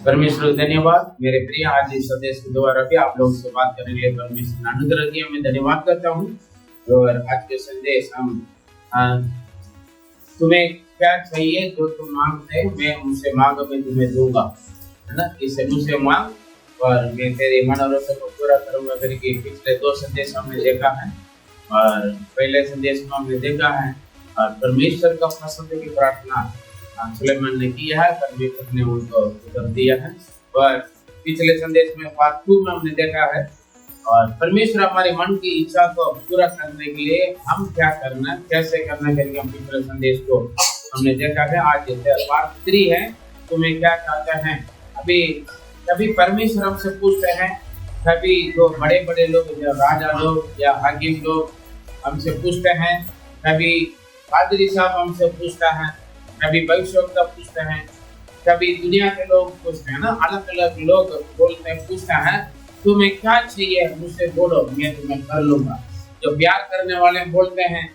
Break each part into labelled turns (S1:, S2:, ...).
S1: परमेश्वर धन्यवाद। मेरे प्रिय, आज इस संदेश के द्वारा भी आप लोगों से बात करने के लिए परमेश्वर अनुग्रह किया, मैं धन्यवाद करता हूँ। और आज के संदेश हम तुम्हें क्या चाहिए जो तुम मांगते हो, मैं उनसे मांगो मैं तुम्हें दूंगा, है ना। इसे मुझसे मांग और मैं तेरे मनोरथ को पूरा करूंगा करके पिछले 2 संदेश हमने देखा है। और पहले संदेश में हमने देखा है और परमेश्वर का पसंद की प्रार्थना सुलेमान ने किया है, परमेश्वर ने उनको उत्तर दिया है। और पिछले संदेश में पार्ट 2 में हमने देखा है और परमेश्वर हमारे मन की इच्छा को पूरा करने के लिए हम क्या करना, कैसे करना करके हम पिछले संदेश को हमने देखा है। आज पार्ट 3 है, तुम्हें क्या चाहते हैं। अभी कभी परमेश्वर हमसे पूछते हैं, कभी जो बड़े बड़े लोग या राजा लोग या हाकिम लोग हमसे पूछते हैं, कभी पादरी साहब हमसे पूछता है, कभी भविष्यवक्ता पूछते हैं, कभी दुनिया के लोग पूछते हैं ना, अलग अलग लोग बोलते हैं, पूछते हैं तुम्हें क्या चाहिए मुझसे बोलो मैं तुम्हें कर लूंगा। जो प्यार करने वाले बोलते हैं,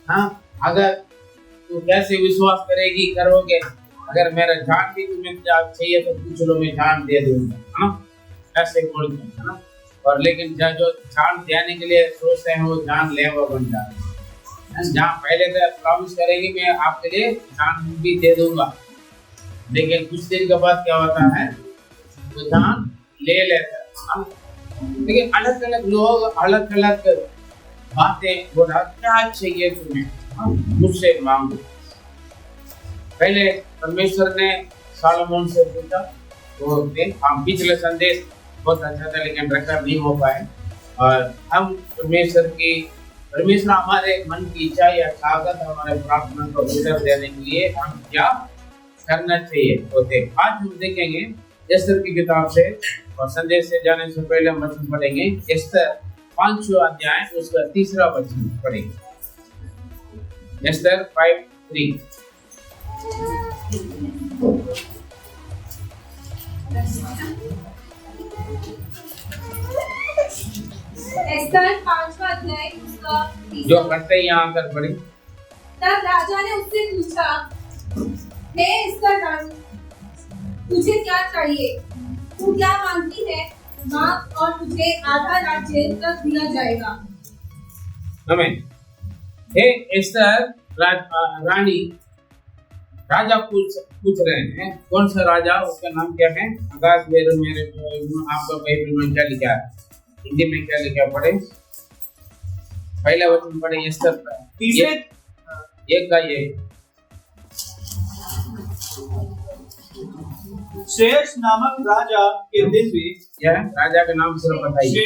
S1: हाँ अगर तू कैसे विश्वास करेगी करोगे, अगर मेरा जान भी तुम्हें चाहिए तो पूछ लो मैं जान दे दूंगा, है ना, ऐसे बोलते हैं ना। और लेकिन जो जान देने के लिए सोचते हैं वो जान लेवा बन जाते हैं। जहाँ पहले तो प्रॉमिस करेंगे मैं आपके लिए जान भी दे दूंगा, लेकिन कुछ दिन के बाद क्या होता है तो जान ले लेते हैं। लेकिन अलग अलग लोग अलग अलग बातें बोला, क्या चाहिए तुम्हें मुझसे मांगो। पहले परमेश्वर ने सालोमन से पूछा, तो हम पिछले संदेश बहुत अच्छा था लेकिन रिकॉर्ड नहीं हो पाए। और हम परमेश्वर हमारे मन की इच्छा या ताकत हमारे प्रार्थना को उत्तर देने के लिए हम क्या करना चाहिए होते। आज हम देखेंगे एस्तर की किताब से, और संदेश से जाने से पहले हम वचन पढ़ेंगे एस्तर 5वां अध्याय उसका 3रा वचन पढ़ेंगे। एस्तर 5:3।
S2: एस्तर 5वां अध्याय उसका
S1: जो पढ़ते हैं यहाँ कर पढ़े।
S2: तब राजा ने उससे पूछा, हे एस्तर रानी, तुझे क्या चाहिए? तू क्या मांगती है? मांग और तुझे आधा राज्य तक दिया जाएगा।
S1: आमीन। हे एस्तर रानी, राजा पूछ रहे हैं, कौन सा राजा, उसका नाम क्या है? आकाश मेरे आपका बाइबल में क्या लिखा है, हिंदी में क्या लिखा पढ़े। पहला वचन पढ़े एस्तर का ये
S3: शेष नामक राजा के दिन में,
S1: क्या है राजा का नाम सिर्फ बताइए।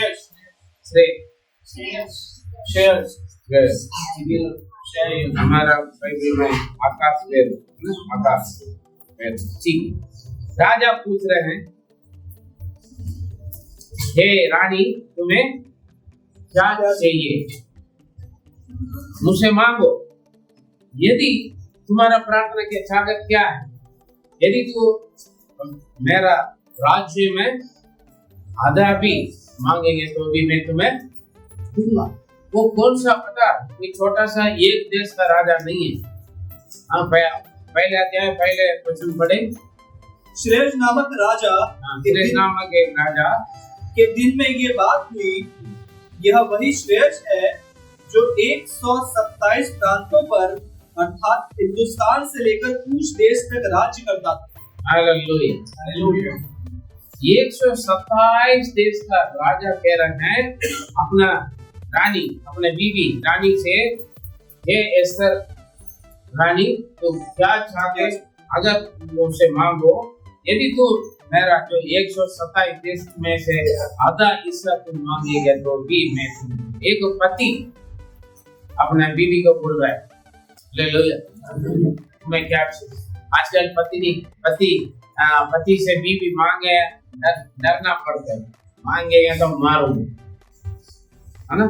S1: हमारा बाइबल में आकाश ठीक। राजा पूछ रहे हैं, हे रानी तुम्हें क्या चाहिए मुझसे मांगो। यदि तुम्हारा प्रार्थना की ताकत क्या है, यदि तू मेरा राज्य में आधा भी मांगेंगे तो भी मैं तुम्हें दूंगा। वो कौन सा पता, कोई छोटा सा एक देश का राजा नहीं है। हाँ पहले अध्याय पहले वचन पढ़े।
S3: श्रेष्ठ नामक राजा,
S1: श्रेष्ठ नामक एक राजा
S3: के दिन में ये बात हुई। यह वही श्रेष्ठ है जो 127 प्रांतों पर अर्थात हिंदुस्तान से लेकर कूश देश तक राज्य करता था।
S1: हालेलुया। 127 देश का राजा कह रहे हैं अपना रानी, अपने बीवी रानी से, हे एस्तर रानी तो क्या चाहते, अगर मुझसे मांगो, यदि तू मेरा जो 127 देश में से आधा हिस्सा तुम मांगेगा तो भी मैं एक पति अपने बीवी को बोल रहा है, ले लो मैं क्या आजकल पति से बीवी मांगे डरना पड़ता है, मांगेगा तो मारोगे, है ना।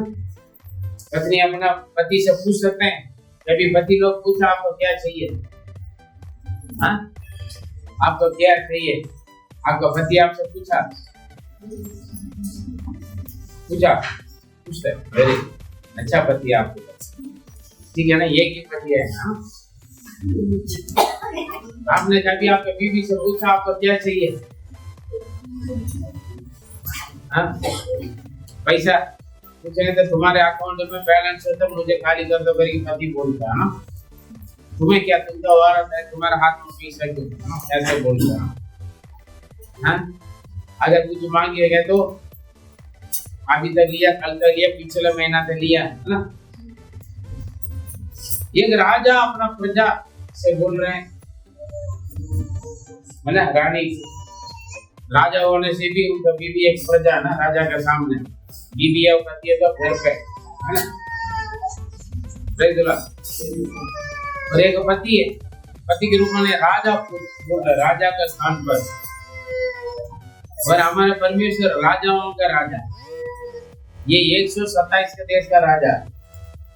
S1: पत्नी अपना पति से पूछ सकते हैं, कभी पति लोग पूछा आपको क्या चाहिए, हाँ आपको क्या चाहिए, आपका पति आपसे पूछते वेरी अच्छा पति आपके पास, ठीक है ना, ये की पति है ना। आपने कभी आपके बीवी से पूछा आपको क्या चाहिए, हाँ? पैसा पूछेंगे तो तुम्हारे अकाउंट में बैलेंस है तो मुझे खाली कर दो करके पति बोलता है ना। तुम्हें क्या, तुम तो औरत है, तुम्हारे हाथ में पैसा क्यों, ऐसे बोलता है। हाँ? अगर कुछ मांगिएगा तो अभी तक लिया, कल तक लिया, पिछले महीना तक लिया, है ना। एक राजा अपना प्रजा से बोल रहे हैं, है ना। रानी राजा होने से भी उनका बीवी एक प्रजा ना, राजा के सामने बीवी है, पति है तो घर पे, है ना। और एक पति है, पति के रूप में राजा बोल रहे, राजा का स्थान पर। और हमारे परमेश्वर राजाओं का राजा, ये 127 के देश का राजा है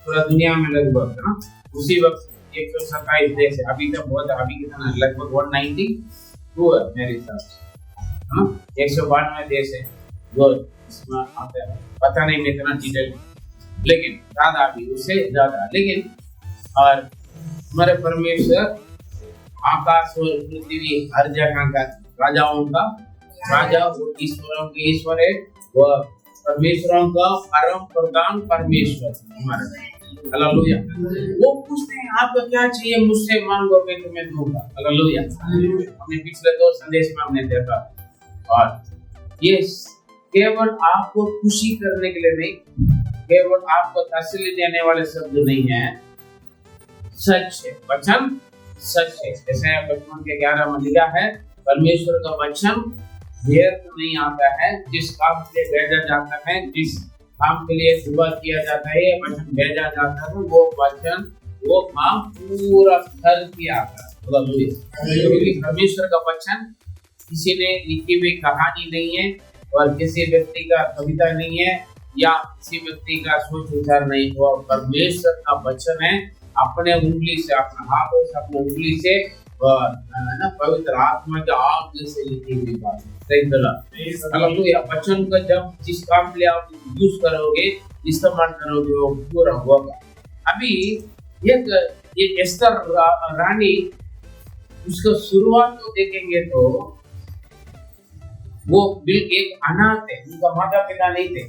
S1: पूरा दुनिया में लगभग, है ना। उसी वक्त 127 देश है, अभी तक बहुत, अभी कितना लगभग 192 है मेरे हिसाब से, हाँ। 192 देश है जो इसमें आते हैं, पता नहीं मैं इतना डिटेल, लेकिन ज्यादा भी उससे ज्यादा। लेकिन और हमारे परमेश्वर आकाश और पृथ्वी हर जगह का राजाओं का राजा, वो ईश्वरों के ईश्वर है, वो परमेश्वरों का परम प्रधान परमेश्वर हमारा। हालेलुया। वो पूछते हैं आपको क्या चाहिए मुझसे मांगो मैं तुम्हें दूंगा। हालेलुया। हमने पिछले 2 संदेश में हमने देखा, और ये केवल आपको खुशी करने के लिए नहीं, केवल आपको तसल्ली देने वाले शब्द नहीं है, सच है, वचन सच है। जैसे 55 के 11 में लिखा है, परमेश्वर का वचन व्यर्थ नहीं आता है, जिस काम के लिए भेजा जाता है, जिस काम के लिए दुआ किया जाता है, वचन भेजा जाता है, वो वचन वो काम पूरा कर के आता है। क्योंकि परमेश्वर का वचन किसी ने लिखी हुई कहानी नहीं है, और किसी व्यक्ति का कविता नहीं है, या किसी व्यक्ति का सोच विचार नहीं, वो परमेश्वर का वचन है, अपने उंगली से, अपने हाथों से, अपने उंगली से, ना पवित्र आत्मा के आग से लिखी हुई बात। हालेलुया। वचन का जब जिस काम के लिए आप यूज करोगे, इस्तेमाल करोगे, वो पूरा होगा। अभी ये एस्तर रानी, उसका शुरुआत तो देखेंगे तो वो बिल्कुल एक अनाथ है, उनका माता पिता नहीं थे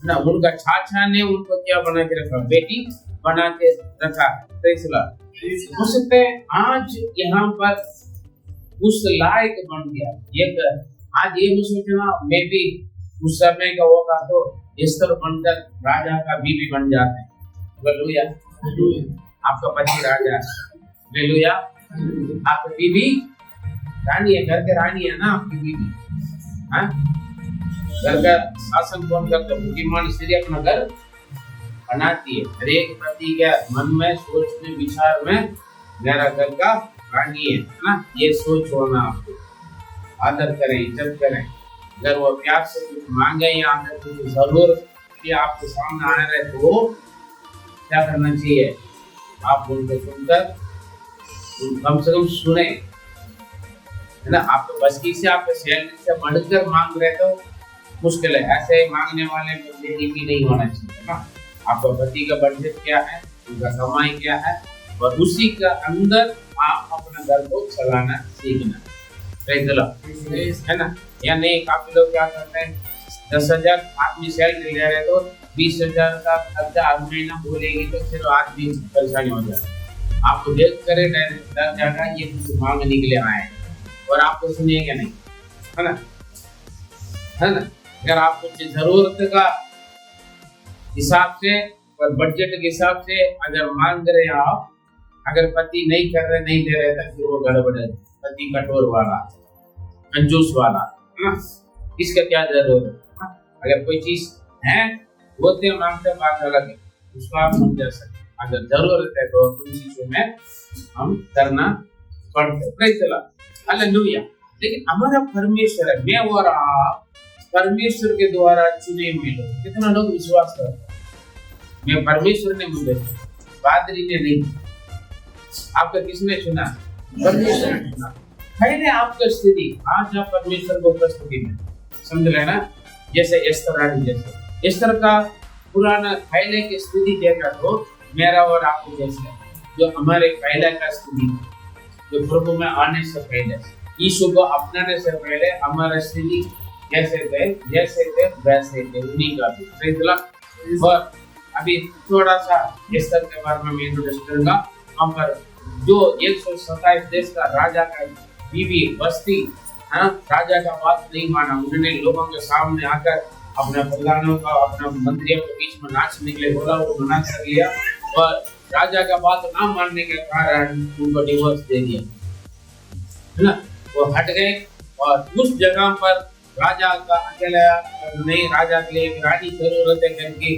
S1: ना, उनका चाचा ने उनको क्या बना के रखा, बेटी बना के रखा। हो सकता है आज यहाँ पर उस लायक बन गया। एक आज ये सोचना, मैं भी उस समय का होगा तो एस्तर बनकर राजा का बीवी बन जाते हैं। हालेलुया। आपका पति राजा है, हालेलुया। आपकी बीवी रानी है, घर के रानी है ना आपकी बीवी, हाँ। घर का शासन कौन करता है? बुद्धिमान स्त्री अपना घर बनाती है। हर एक पति के मन में, सोच में, विचार में मेरा घर का रानी है ना, ये सोच होना। आपको आदर करें, इज्जत करें। अगर वो प्यार से कुछ मांगे या अगर कुछ जरूरत भी आपके सामने आ रहे तो क्या करना चाहिए? आप उनको सुनकर कम से कम सुने, है ना। आपको बस की से, आपके सैलरी से बढ़कर मांग रहे तो मुश्किल है। ऐसे मांगने वाले बंदे भी नहीं होना चाहिए ना। आपका पति का बजट क्या है, उनका कमाई क्या है, और उसी के अंदर आप अपना घर को चलाना सीखना, है ना। या नहीं, काफी लोग क्या करते हैं, 10,000 आदमी सैलरी ले रहे तो 20,000 का खर्चा हर महीना बोलेगी तो फिर आदमी परेशानी हो जाती है। आपको देख कर डर जाएगा ये कुछ मांगने के लिए आए और आपको सुनिएगा नहीं, है ना, है ना। अगर आप कुछ जरूरत का हिसाब से और बजट के हिसाब से अगर मांग रहे हैं आप, अगर पति नहीं कर रहे, नहीं दे रहे तो फिर वो गड़बड़ है। पति कठोर वाला, कंजूस वाला, है ना, इसका क्या जरूरत है। अगर कोई चीज है होते मांगते बात अलग है, उसको आप समझा सकते। अगर जरूरत है तो उन चीजों में हम करना पड़ता है। हालेलुया। लेकिन हमारा परमेश्वर है, मैं और आप परमेश्वर के द्वारा चुने हुए लोग। कितना लोग विश्वास करते हैं मैं परमेश्वर ने मुझे, पादरी ने नहीं। आपका किसने चुना? परमेश्वर ने चुना। पहले आपका स्थिति, आज आप परमेश्वर को प्रस्तुति में समझ लेना। जैसे एस्तर रानी, जैसे एस्तर का पुराना पहले की स्थिति देखा तो मेरा और आपको जैसे जो हमारे पहले का स्थिति, जो प्रभु में आने से पहले, यीशु को अपनाने से पहले हमारे स्थिति जैसे थे वैसे थे, उन्हीं का भी। Praise the Lord। और अभी थोड़ा सा एस्तर के बारे में मैं इंट्रोड्यूस करूंगा। हम पर जो 127 देश का राजा का बीवी बस्ती, हाँ, राजा का बात नहीं माना, उन्होंने लोगों के सामने आकर अपने प्रधानों का, अपने मंत्रियों के बीच में नाचने के लिए बोला, वो मना कर लिया और राजा का बात ना मानने के कारण उनको डिवोर्स दे दिया, है ना। वो हट गए और उस जगह पर राजा का अकेला नहीं, राजा के लिए एक रानी जरूरत है करके,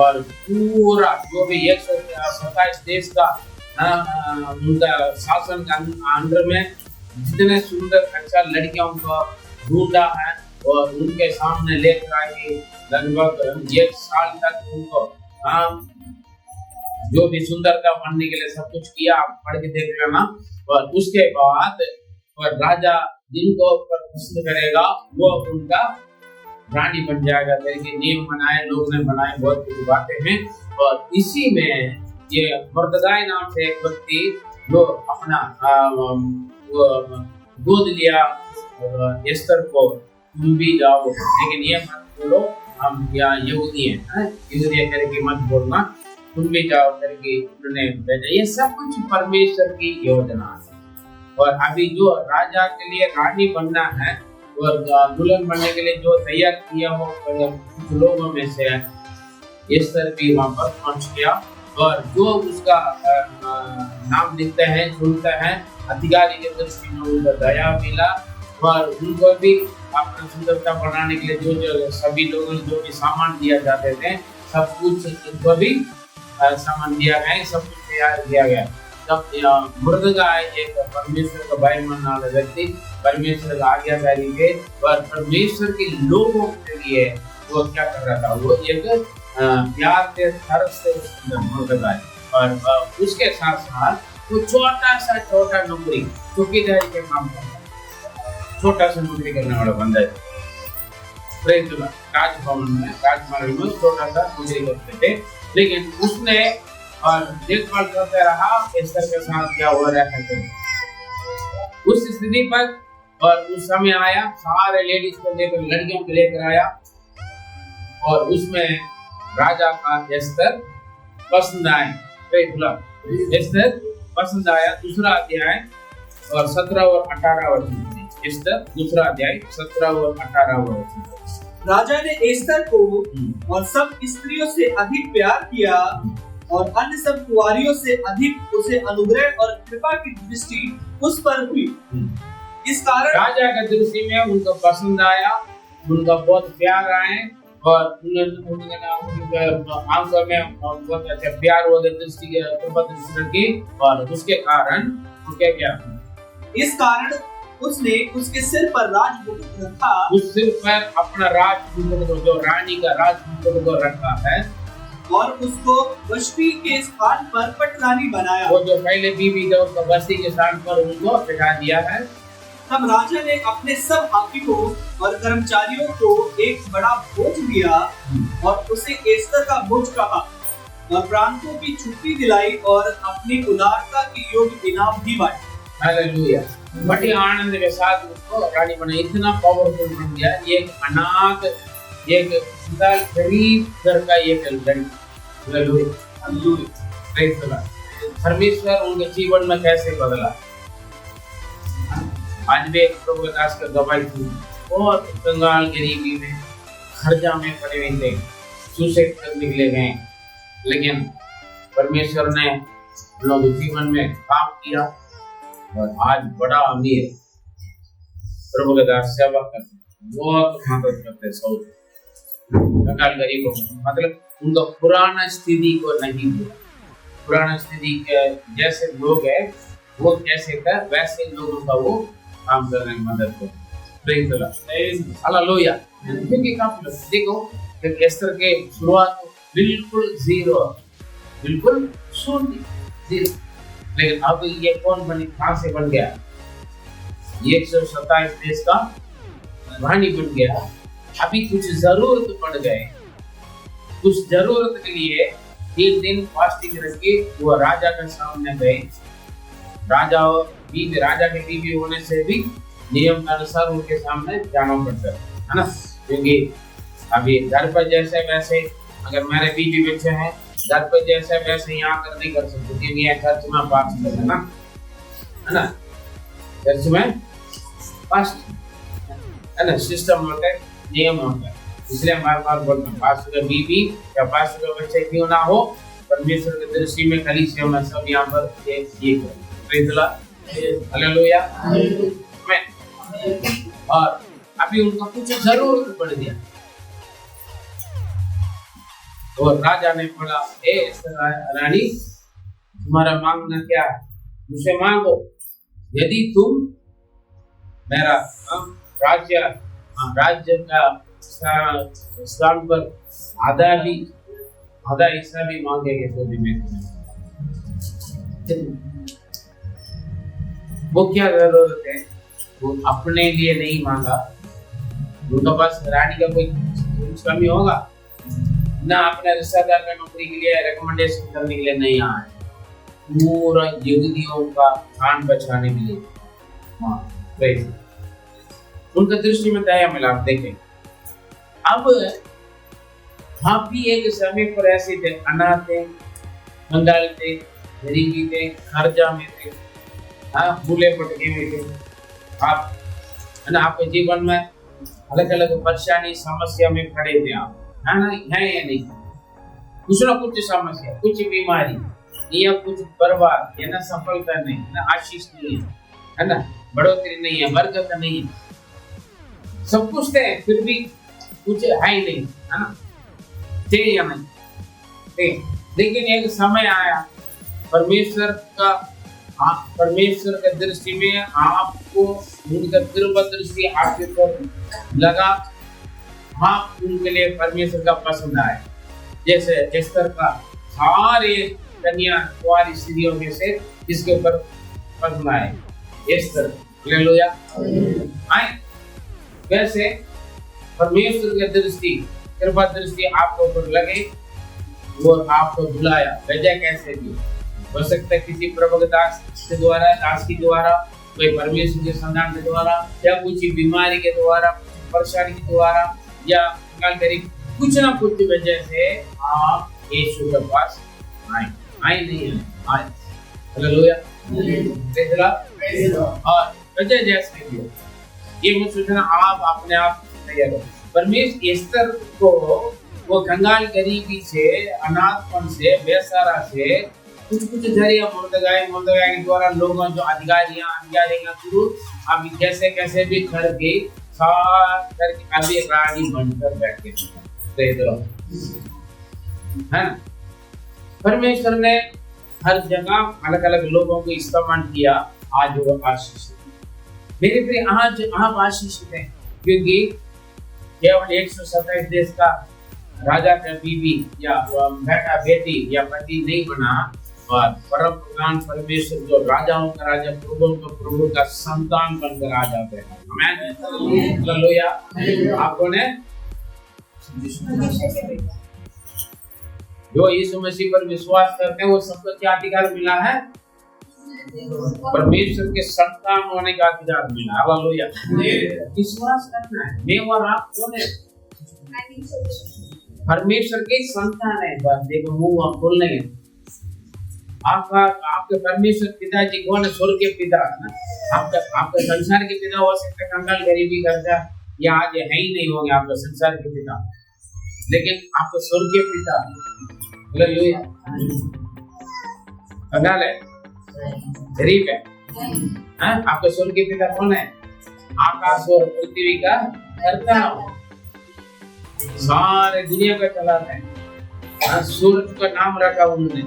S1: और पूरा जो भी 127 देश का उनका शासन का अंडर में जितने सुंदर अच्छा लड़कियों को ढूंढा है और उनके सामने लेकर आए, लगभग 1 साल तक उनको जो भी सुंदरता बनने के लिए सब कुछ किया, आप पढ़ के देख लेना। और उसके बाद और राजा जिनको पसंद करेगा वो उनका रानी बन जाएगा करके नियम बनाए, लोग ने बनाए, बहुत कुछ बातें हैं। और इसी में ये मुर्दगाय नाम से एक व्यक्ति जो अपना गोद लिया एस्तर को, तुम भी जाओ, लेकिन ये मत बोलो हम यहाँ यहूदी हैं, यहूदी करके मत बोलना, तुम भी जाओ करके उन्होंने भेजा। ये सब कुछ परमेश्वर की योजना है। और अभी जो राजा के लिए रानी बनना है और दुल्हन बनने के लिए जो तैयार किया हो कुछ लोगों में से एस्तर भी वहां पर पहुंच गया और जो उसका नाम लिखते हैं, सुनते हैं, अधिकारी के दृष्टि में उनका दया मिला और उनको भी अपना सुंदरता बनाने के लिए जो सभी लोगों जो भी सामान दिया जाते थे सब कुछ उनको भी सामान दिया गया, सब कुछ तैयार किया गया। तब मुर्दगाय एक परमेश्वर का भाई मानने वाला व्यक्ति, परमेश्वर का आज्ञाकारी थे और परमेश्वर के लोगों के लिए वो क्या कर रहा था, वो एक प्यार से तरस से मुर्दगाय, और उसके साथ साथ वो छोटा नौकरी चौकीदारी के काम करता, छोटा सा नौकरी करने वाला बंदा है। राजभवन में छोटा सा नौकरी करते थे, लेकिन उसने और देखभाल करते रहा एस्तर के साथ क्या हो रहा है। उस स्थिति पर और उस समय आया, सारे लेडीज को लेकर, लड़कियों को लेकर आया और उसमें राजा का एस्तर पसंद आए। एस्तर पसंद आया। दूसरा अध्याय और 17 और 18 वचन। एस्तर दूसरा अध्याय 17 और 18 वचन।
S3: राजा ने एस्तर को और सब स्त्रियों से अधिक प्यार किया और अन्य सब कुंवारियों से अधिक उसे अनुग्रह और कृपा की दृष्टि उस पर हुई। इस कारण
S1: राजा की दृष्टि में उनको पसंद आया, उनका बहुत प्यार आए और उनके आंखों में बहुत अच्छा प्यार हो गया दृष्टि की, और उसके कारण क्या
S3: इस कारण उसने उसके सिर पर राजमुकुट रखा,
S1: उस सिर पर अपना राजमुकुट जो रानी का राजमुकुट को रखा है
S3: और उसको वष्टी के स्थान पर पटरानी बनाया।
S1: वो जो पहले बीवी थे उसको वष्टी के स्थान पर उनको बिठा दिया है।
S3: तब राजा ने अपने सब हाकिमों और कर्मचारियों को एक बड़ा भोज दिया और उसे एस्तर का भोज कहा और प्रांतों की छुट्टी दिलाई और अपनी उदारता की योग्य इनाम भी बांटे।
S1: हालेलुया। बड़े आनंद के साथ उसको रानी बनाई। इतना पावरफुल बन गया। एक अनाथ, एक गरीब घर का एक लड़की। परमेश्वर उनके जीवन में कैसे बदला। आज भी एक प्रभु दास का गवाही थी, बहुत कंगाल गरीबी में खर्चा में पड़े हुए थे, सुसाइड करने के लिए गए, लेकिन परमेश्वर ने लोग जीवन में काम किया और आज बड़ा अमीर प्रभु के दास सेवा करते, बहुत मदद करते सब कंगाल गरीबों को। मतलब उनका पुराना स्थिति को नहीं भूला। पुराना स्थिति के जैसे लोग हैं वो कैसे कर वैसे लोगों का वो काम करने में मदद करते। हालेलुया। क्योंकि काफी लोग देखो कि एस्तर के शुरुआत बिल्कुल जीरो, बिल्कुल शून्य, जीरो, लेकिन अब ये कौन बनी, कहां से बन गया? 127 देश का रानी बन गया। अभी कुछ जरूरत पड़ गए, कुछ जरूरत के लिए 3 दिन फास्टिंग रख के वो राजा के सामने गए। राजा के बीवी होने से भी नियम के अनुसार उनके सामने जाना पड़ता है ना। क्योंकि अभी घर पर जैसे वैसे अगर मेरे बीवी बच्चे हैं, घर पर जैसे वैसे यहाँ कर नहीं कर सकते, क्योंकि ये चर्च में पास है ना, चर्च में पास है ना, सिस्टम होता है, नियम होता है। इसलिए हमारे पास बोलते हैं पास का बीवी या पास का बच्चे क्यों ना हो, परमेश्वर की दृष्टि में कलीसिया में सब यहाँ पर ये हालेलुया। और अभी उनका कुछ जरूरत पड़ गया तो राजा ने बोला, ए रानी तुम्हारा मांगना क्या है, मुझसे मांगो, यदि तुम मेरा राज्य का स्थान पर आधा हिस्सा भी मांगेंगे तो भी मैं वो क्या जरूरत है, वो अपने लिए नहीं मांगा, उनके पास रानी का कोई कमी होगा ना, अपने रिश्तेदार का नौकरी के लिए रिकमेंडेशन करने के लिए नहीं आए, पूरा यहूदियों का कान बचाने के लिए। उनका दृष्टि में दया मिला। आप देखें, अब आप भी एक समय पर ऐसे थे, अनाथ थे, कंगाल थे, गरीबी थे, कर्जा में थे, भूले भटके में थे आप, है ना, आपके जीवन में अलग अलग परेशानी समस्या में खड़े थे आप, है ना, है या नहीं, कुछ ना कुछ समस्या, कुछ बीमारी या कुछ बर्बाद, है ना, सफलता नहीं, ना आशीष नहीं है ना, बढ़ोतरी नहीं है, बरकत नहीं है, सब कुछ थे फिर भी कुछ है ही नहीं, है ना, थे या नहीं थे। लेकिन एक समय आया परमेश्वर के दृष्टि में आपको उनका कृपा दृष्टि आपके ऊपर लगा, आप उनके लिए परमेश्वर का पसंद आए। जैसे एस्तर का सारे कन्या कुंवारी स्त्रियों में से जिसके ऊपर पसंद आए एस्तर, हालेलुया, आए वैसे परमेश्वर की दृष्टि कृपा दृष्टि आपके ऊपर लगे और आपको बुलाया, वजह कैसे भी हो सकता है, किसी प्रभु दास के द्वारा, दास के द्वारा, कोई परमेश्वर के संतान के द्वारा, या कुछ बीमारी के द्वारा, परेशानी के द्वारा, या कुछ ना कुछ वजह से आप यीशु के पास आए नहीं आए, हालेलुया, और वजह जैसे भी हो, ये मत सोचना आप अपने आप तैयार हो। परमेश्वर एस्तर को वो कंगाल गरीबी से, अनाथपन से, बेसहारा से कुछ जरिया मुर्दगाय के द्वारा लोगों जो अधिकारियां शुरू अभी कैसे भी करके अभी रानी बनकर बैठे हैं। परमेश्वर ने हर जगह अलग अलग लोगों को इस्तेमाल किया, आज वो आशीष मेरे प्रिय, आज आप आशीषित हैं, क्योंकि केवल 127 देश का राजा का बीवी या बेटा बेटी या पति नहीं बना, और परम प्रधान परमेश्वर जो राजाओं का राजा, प्रभुओं का प्रभु का संतान बनकर आ जाते हैं। आमीन, हालेलुया। आपको ने जो यीशु मसीह पर विश्वास करते हैं वो सबको क्या अधिकार मिला है, परमेश्वर के संतान होने का अधिकार मिला। हालेलुया, विश्वास करना है। मैं और आप कौन है, परमेश्वर के संतान है। बस देखो मुंह आप बोल रहे हैं, आपके परमेश्वर पिताजी कौन है, स्वर्ग के पिता है। आपका संसार के पिता हो सकते, कंगाल गरीबी कर्जा या आज है ही नहीं होंगे आपका संसार के पिता, लेकिन आपका स्वर्ग के पिता हालेलुया, कंगाल है, गरीब है, आपका स्वर्ग के पिता कौन है, आकाश और पृथ्वी का कर्ता, सारे दुनिया का चलाते हैं। सूरज का नाम रखा उन्होंने,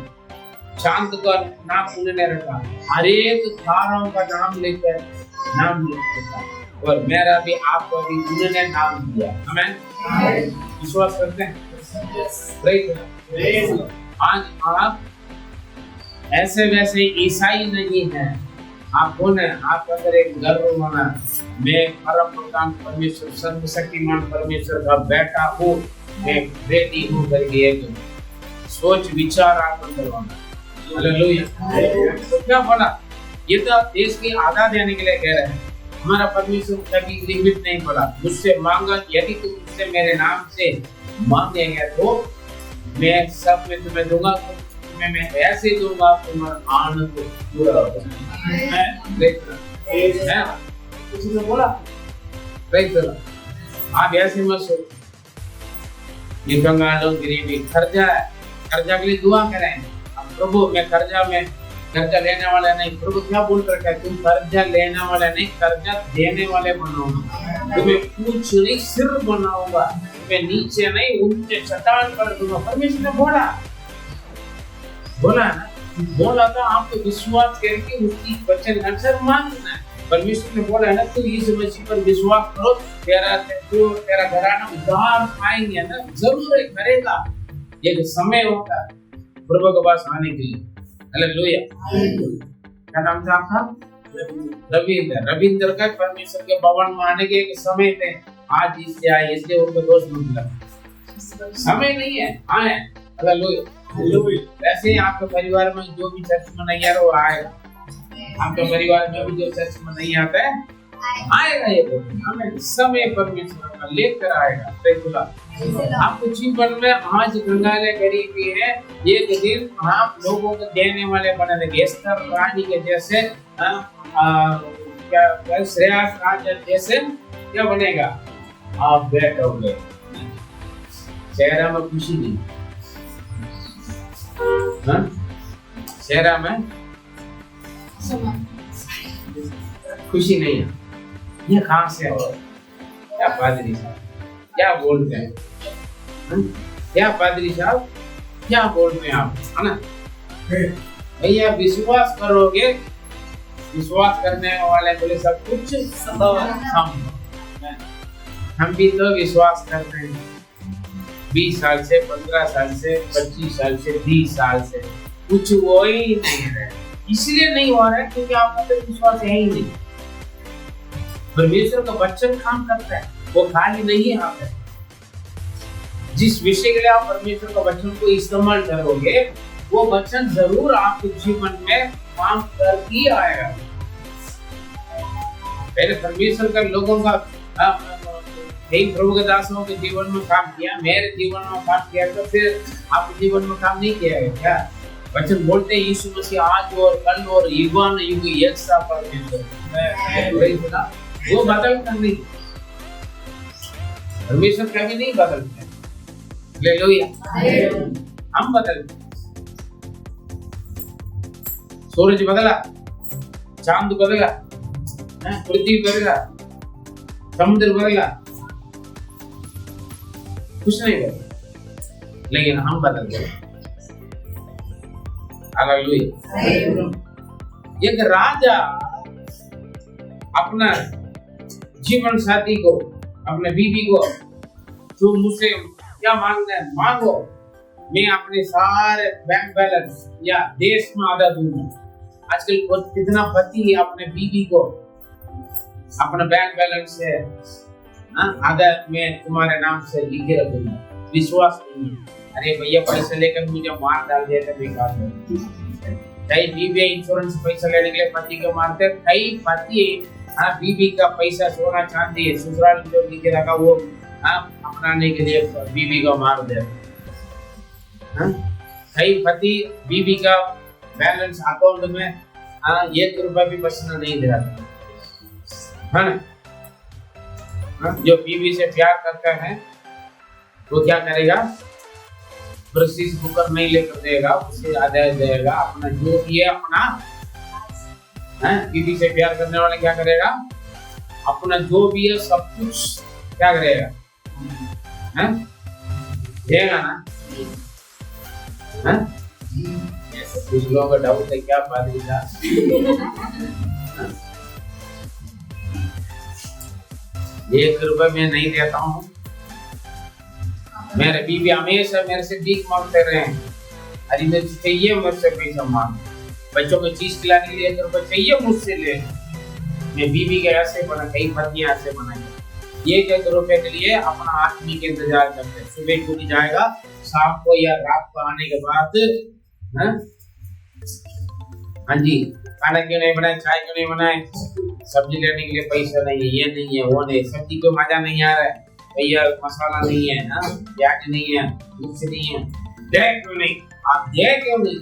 S1: चांद का नाम उन्होंने रखा, हर एक तारों का नाम लेकर और मेरा भी आपको भी उन्होंने नाम दिया। आमीन, विश्वास करते हैं। आज आप ऐसे वैसे ईसाई नहीं हैं, आप कौन है, आप अगर एक गर्व होना, मैं परम प्रधान परमेश्वर सर्वशक्तिमान परमेश्वर का बेटा हूँ, मैं बेटी हूँ करके एक सोच विचार आप अंदर होना। हालेलुया, तो क्या बोला, ये तो देश की आधा देने के लिए कह रहे हैं, हमारा परमेश्वर कभी लिमिट नहीं पड़ा। मुझसे मांगा, यदि तुम मुझसे मेरे नाम से मांगेंगे तो मैं सब में तुम्हें दूंगा, तुम्हें मैं ऐसे दूंगा तुम्हारा आनंद पूरा होगा। किसी ने बोला आप ऐसे मत सोचो, ये कंगालों गरीबी कर्जा के लिए दुआ करें। अब प्रभु मैं कर्जा लेने वाला नहीं, प्रभु क्या बोल रखा है, तुम कर्जा लेने वाला नहीं, कर्जा देने वाले बनाऊंगा, तुम्हें पूछ नहीं सिर बनाऊंगा, तुम्हें नीचे नहीं ऊंचे चट्टान पर दूंगा। परमेश्वर ने बोला ना, बोला था आपको विश्वास करके उसकी वचन अनुसार मानना है। परमेश्वर ने बोला है ना, तू यीशु मसीह पर विश्वास करो, तेरा घराना उद्धार पाएंगे ना, जरूर करेगा। एक समय होता है प्रभु के पास आने के लिए। हालेलुया। क्या नाम था आपका? रविंद्र का परमेश्वर के भवन में आने के एक समय थे। आज इसलिए आए, इसलिए उनको दोष मत लगा, समय नहीं है, आए। हालेलुया। वैसे ही आपके परिवार में जो भी चर्च में नहीं आ रहा वो आएगा, आपके परिवार में भी जो चर्च में नहीं आता है आएगा। ये हमें समय परमेश्वर का लेकर आएगा। आपको जीवन में आज कंगाले गरीबी है, एक दिन आप लोगों को देने वाले बनेंगे। एस्तर रानी के जैसे क्या श्रेयास राजा जैसे क्या बनेगा, आप बैठोगे। चेहरा में खुशी नहीं, चेहरा में खुशी नहीं है। ये कहाँ से हो? क्या पादरी साहब क्या बोलते हैं? क्या पादरी साहब क्या बोलते हैं आप, है ना भैया? विश्वास करोगे, विश्वास करने वाले बोले सब कुछ संभव। हम भी तो विश्वास करते हैं 20 साल से, 15 साल से, 25 साल से, 20 साल से, कुछ वो ही नहीं है। इसलिए नहीं हो रहा है क्योंकि आपका तो विश्वास है ही नहीं। परमेश्वर का वचन काम करता है, वो खाली नहीं है। आप जिस विषय के लिए आप परमेश्वर का वचन को इस्तेमाल करोगे, वो वचन जरूर आपके जीवन में काम कर ही आएगा। पहले परमेश्वर का लोगों का प्रभु के दासों के जीवन में काम किया, मेरे जीवन में काम किया, तो फिर आपके जीवन में काम नहीं किया है क्या? वचन बोलते हैं यीशु मसीह आज और कल और युगान युग एक सा परमेश्वर, वो बदलता नहीं। परमेश्वर कभी नहीं बदलते। हालेलुया। हम बदलते। सूरज बदला, चांद बदला, पृथ्वी बदला, समुद्र बदला, कुछ नहीं बदला, लेकिन हम बदल गए। हालेलुया। एक राजा अपना जीवन साथी को, अपने बीवी को, जो मुझसे क्या मांगना है मांगो, मैं अपने सारे बैंक बैलेंस या देश में आधा दूंगा। आजकल कितना पति अपने बीवी को अपना बैंक बैलेंस है आधा मैं तुम्हारे नाम से लिखे रखूंगा। विश्वास नहीं है। अरे भैया पैसे लेकर मुझे मार डाल दिया था बेकार में। कई बीवी इंश्योरेंस पैसा लेने के लिए पति को मारते, कई पति बीवी का पैसा सोना चांदी ससुराल जो लिखे रखा वो अपनाने के लिए बीवी को मार दे। कई पति बीवी का बैलेंस अकाउंट में 1 रुपया भी बचना नहीं दे रहा है ना। जो बीवी से प्यार करता है वो क्या करेगा, प्रेस्टीज कुकर नहीं लेकर देगा, उसे आदाय देगा। अपना जो भी है अपना बीवी से प्यार करने वाला क्या करेगा, अपना जो भी है सब कुछ क्या करेगा, देगा ना। कुछ लोगों का डाउट है क्या पादरी साहब, ₹1 मैं नहीं देता हूँ। मेरे बीवी हमेशा मेरे से भीख मांगते रहे, हरी मिर्च चाहिए मुझसे पैसा मांग, बच्चों को चीज खिलाने के लिए ₹1 चाहिए मुझसे ले। मैं बीवी के ऐसे बना, कई पत्नियां ऐसे बनाई, ₹1 के लिए अपना आदमी के इंतजार करते। सुबह ड्यूटी जाएगा, शाम को या रात को आने के बाद हाँ जी खाना क्यों नहीं बनाए, चाय क्यों नहीं बनाए, सब्जी लेने के लिए पैसा नहीं है, ये नहीं है, वो नहीं, सब्जी को मजा नहीं आ रहा है भैया, मसाला नहीं है, हाँ, प्याज नहीं है, मिर्च नहीं है, दे क्यों नहीं, आप दे क्यों नहीं?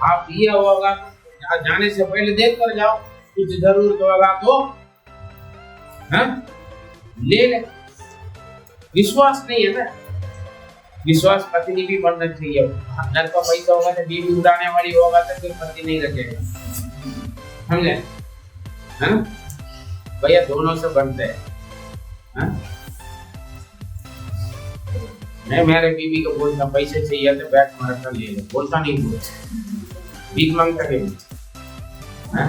S1: आप दिया होगा जाने से पहले देख कर जाओ, कुछ जरूरत होगा तो हाँ ले ले। विश्वास नहीं है ना, विश्वास पत्नी भी बनना चाहिए। घर का पैसा होगा तो बीवी उड़ाने वाली होगा तो फिर पति नहीं रखेगा, समझे? हाँ भैया दोनों से बनते हैं। हाँ? मैं मेरे बीवी को बोलता पैसे चाहिए तो बैठ मार कर ले लो, बोलता नहीं, बोलता भीख मांगता के हाँ?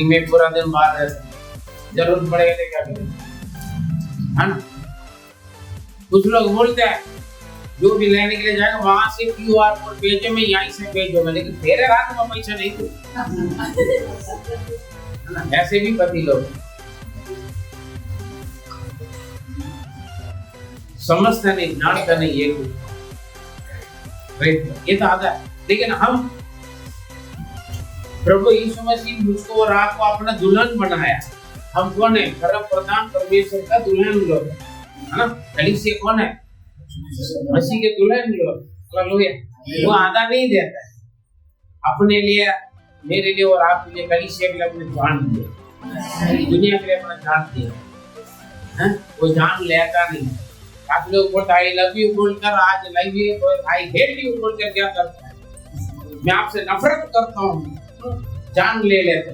S1: में पूरा दिन बाहर रहता, जरूरत पड़ेगा तो क्या करें, है ना? कुछ लोग बोलते हैं जो भी लेने के लिए जाएगा वहां से क्यूआर कोड भेजो, मैं यहीं से भेजो, मैं लेकिन तेरे हाथ में पैसा नहीं दूं, ऐसे भी पति लोग समझता नहीं, जानता नहीं ये कुछ, ये तो आता है। लेकिन हम प्रभु यीशु मसीह मुझको और आपको अपना दुल्हन बनाया। हम कौन है? परम प्रधान परमेश्वर का दुल्हन लोग, है ना? कलीसिया कौन है? मसीह के दुल्हन लोग। हालेलुया। वो आधा नहीं देता है अपने लिए, मेरे लिए और आपके लिए, कलीसिया के लिए अपने जान दिया, दुनिया के लिए अपना जान दिया, हैं? वो जान लेता नहीं। आप लोग बोलते आई लव यू बोलकर, आज लव यू और आई हेट यू बोलकर क्या करता है? मैं आपसे नफरत करता हूँ, जान ले लेते।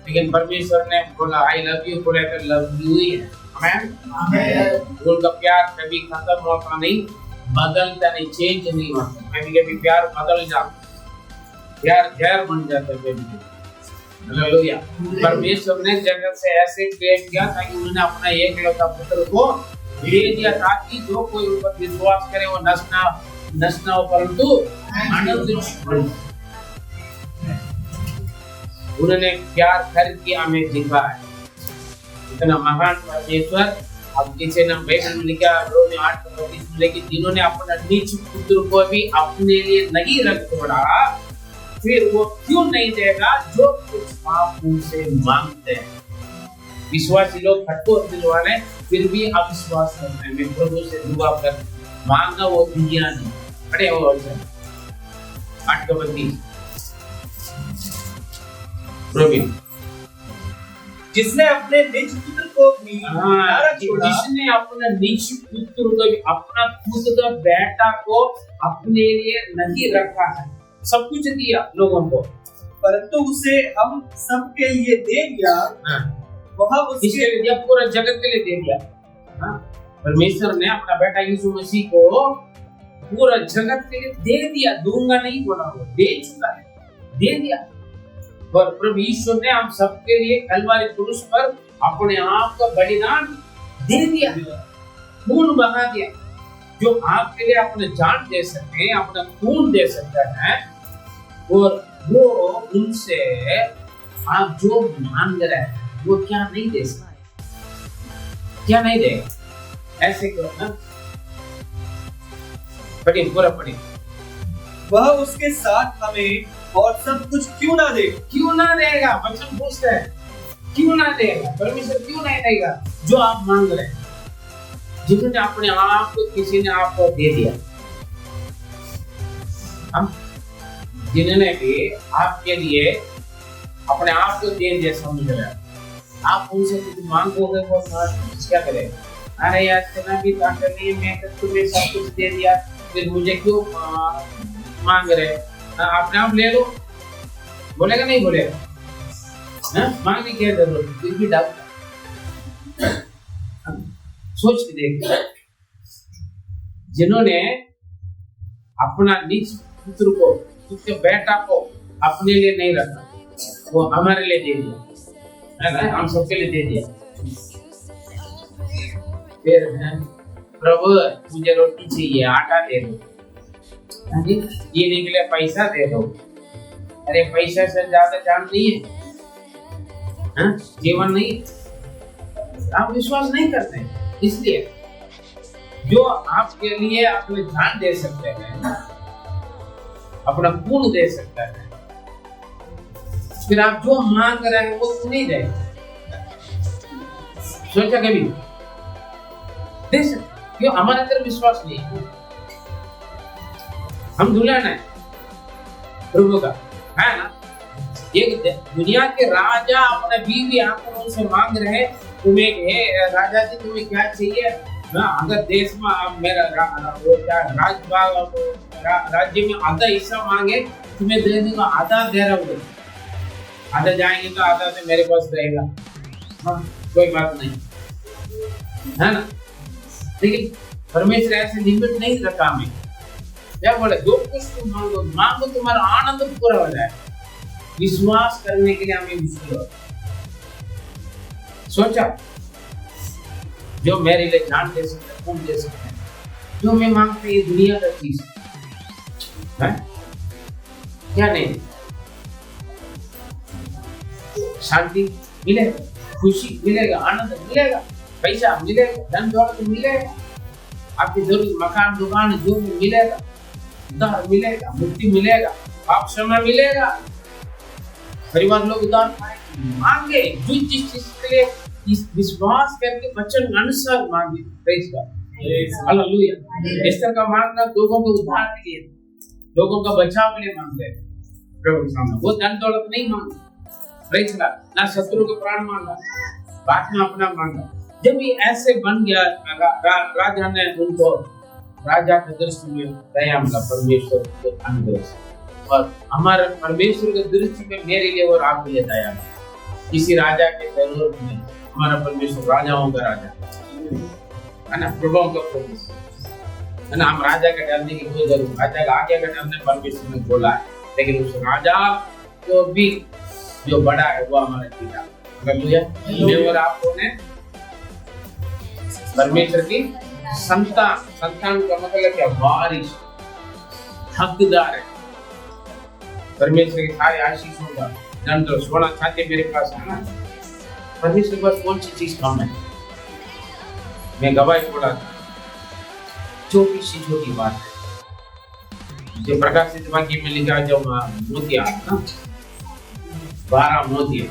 S1: लेकिन परमेश्वर ने बोला आई लव यू बोले तो लव यू ही है। आमीन। उनका प्यार कभी खत्म होता नहीं, बदलता नहीं, चेंज नहीं होता। कभी प्यार बदल जाता, प्यार जहर बन जाता है कभी। हालेलुया। परमेश्वर ने जगत से ऐसे प्रेम किया ताकि उन्होंने अपना एकलौता पुत्र को दे दिया, ताकि जो कोई उन पर विश्वास करे वो नष्ट ना हो परंतु आनंद। उन्होंने प्यार करके हमें दिखाया, इतना महान परमेश्वर। अब किसी ने बाइबल में लिखा रोमियो 8:32 में, लेकिन जिन्होंने अपना निज पुत्र को भी अपने लिए नहीं रख छोड़ा, फिर वो क्यों नहीं देगा जो कुछ आप उनसे मांगते हैं। विश्वासी लोग कठोर दिल वाले फिर भी अविश्वास करते हैं। मैं प्रभु से दुआ कर मांगा वो दिया नहीं। खड़े हो 8:32 प्रवीण।
S3: जिसने अपने निज पुत्र को भी छोड़ा,
S1: जिसने अपना निज पुत्र को भी, अपना खुद का बेटा को अपने लिए नहीं रखा है, सब कुछ दिया लोगों को,
S3: परंतु उसे हम सब के लिए दे दिया। वह उसके
S1: लिए दिया, पूरा जगत के लिए दे दिया। परमेश्वर ने अपना बेटा यीशु मसीह को पूरा जगत के लिए दे दिया। दूंगा नहीं बोला, वो दे चुका है, दे दिया। और प्रभु ईश्वर ने हम सबके लिए कलवारी क्रूस पर अपने आप का बलिदान दे दिया, खून बहा दिया। जो आपके लिए अपने जान दे सकते हैं, अपना खून दे सकता है, और वो उनसे आप जो मांग रहे हैं वो क्या नहीं दे सकते, क्या नहीं दे। ऐसे क्यों ना? पढ़िए, पूरा पढ़िए।
S3: वह उसके साथ हमें और सब कुछ क्यों ना दे?
S1: क्यों ना देगा? वचन पूछते हैं, क्यों ना देगा? परमेश्वर क्यों नहीं देगा जो आप मांग रहे हैं? जिन्होंने अपने आप को, किसी ने आपको दे दिया, हम जिन्होंने भी आपके लिए अपने आप को दे दिया, समझ रहे हैं? आप उनसे कुछ मांगोगे वो क्या करेगा? अरे यार इतना भी ताकत नहीं है, मैं तो तुम्हें सब कुछ दे दिया, फिर मुझे क्यों मांग रहे? अपने आप ले लो, बोलेगा नहीं बोलेगा? मांगने की जरूरत, फिर भी डाउट। सोच के देखिए, जिन्होंने अपना निज पुत्र को, उसके बेटा को अपने लिए नहीं रखा, वो हमारे लिए दे दिया, है ना? हम सबके लिए दे दिया। फिर प्रभु मुझे रोटी चाहिए, आटा दे दो, ये के लिए पैसा दे दो। अरे पैसा से ज्यादा जान नहीं है, जीवन नहीं। आप विश्वास नहीं करते, इसलिए जो आपके लिए अपने जान दे सकते हैं, अपना खून दे सकता है, फिर आप जो मांग रहे हैं वो क्यों नहीं देंगे? सोचा कभी? दे सकते, क्यों? हमारे अंदर विश्वास नहीं है। हम दुल्हन है प्रभु का, है ना? एक दुनिया के राजा अपने बीवी आंखों से मांग रहे हैं, तुम्हें हे राजा जी तुम्हें क्या चाहिए? अगर देश में मेरा वो क्या राज्य में आधा हिस्सा मांगे तुम्हें दे दूंगा, आधा दे रहा हूँ, आधा जाएंगे तो आधा तो मेरे पास रहेगा। हाँ, कोई बात नहीं, है ना? लेकिन परमेश्वर ऐसे लिमिट नहीं रखा हमें। क्या बोले? जो कुछ तुम मांगो मांगो, तुम्हारा आनंद पूरा हो जाए। विश्वास करने के लिए हमें मुश्किल होता। सोचा जो मेरे लिए जान दे सकते हैं, खून दे सकते हैं, जो मैं मांगते ये दुनिया का चीज है क्या? नहीं, शांति मिलेगा, खुशी मिलेगा, आनंद मिलेगा, पैसा मिलेगा, धन दौलत मिलेगा, आपकी जरूरत मकान दुकान जो भी मिलेगा, उधार मिलेगा, मुक्ति मिलेगा, पाप क्षमा मिलेगा, परिवार लोग उधार मांगे, जो जिस चीज के लिए इस विश्वास करके वचन अनुसार मांगे। Praise God, hallelujah. इस तरह का मांगना लोगों को उद्धार के लिए, लोगों का बचाव के लिए मांगते हैं प्रभु के सामने। वो धन दौलत नहीं मांगा, प्रेज गॉड, ना शत्रु के प्राण मांगा, बाद में अपना मांगा। जब ये ऐसे बन गया, राजा ने उनको, राजा के दृष्टि में दया मिला परमेश्वर के अनुग्रह से, और हमारे परमेश्वर के दृष्टि में मेरे लिए और आपके लिए दया मिला। किसी राजा के जरूरत नहीं, हमारा परमेश्वर राजाओं का राजा है ना, प्रभुओं का प्रभु है ना। हम राजा का डरने की कोई जरूरत, राजा का आगे का डरने परमेश्वर ने बोला है, लेकिन उस राजा को भी जो बड़ा है वो हमारा पिता। हालेलुया। मैं और आपको ने परमेश्वर की संतान, संतान का मतलब क्या? वारिस, हकदार है परमेश्वर की सारी आशीषों का। धन दौलत सोना चांदी मेरे पास है ना, परमेश्वर के पास कौन सी चीज कम है? मैं गवाही बोला था, छोटी सी छोटी बात है जो प्रकाशित वाक्य में लिखा, जो मोतिया ना, 12 मोतिया,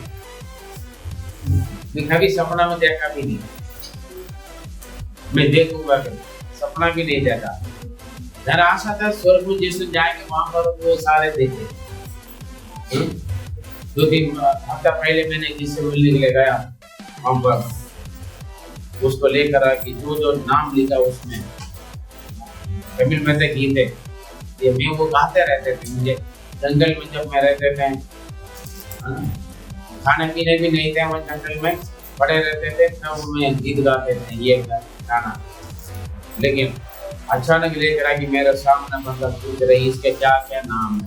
S1: मैं कभी सपना में देखा भी नहीं, मैं देखूंगा कभी, सपना भी नहीं देखा। मेरा आशा था स्वर्ग में जैसे जाएंगे वहां पर वो सारे देखे। 2-3 हफ्ता पहले मैंने किसी मिलने के लिए गया वहां पर, उसको लेकर आके जो जो नाम लिखा उसमें कपिल मेहता गीत है, ये मैं वो गाते रहते थे। मुझे जंगल में जब मैं रहते थे, खाने पीने भी नहीं थे, वहाँ जंगल में पड़े रहते थे, तब मैं गीत गाते थे ये गाना। लेकिन अचानक लेकर आके मेरे सामने मतलब पूछ रही इसके क्या क्या नाम है,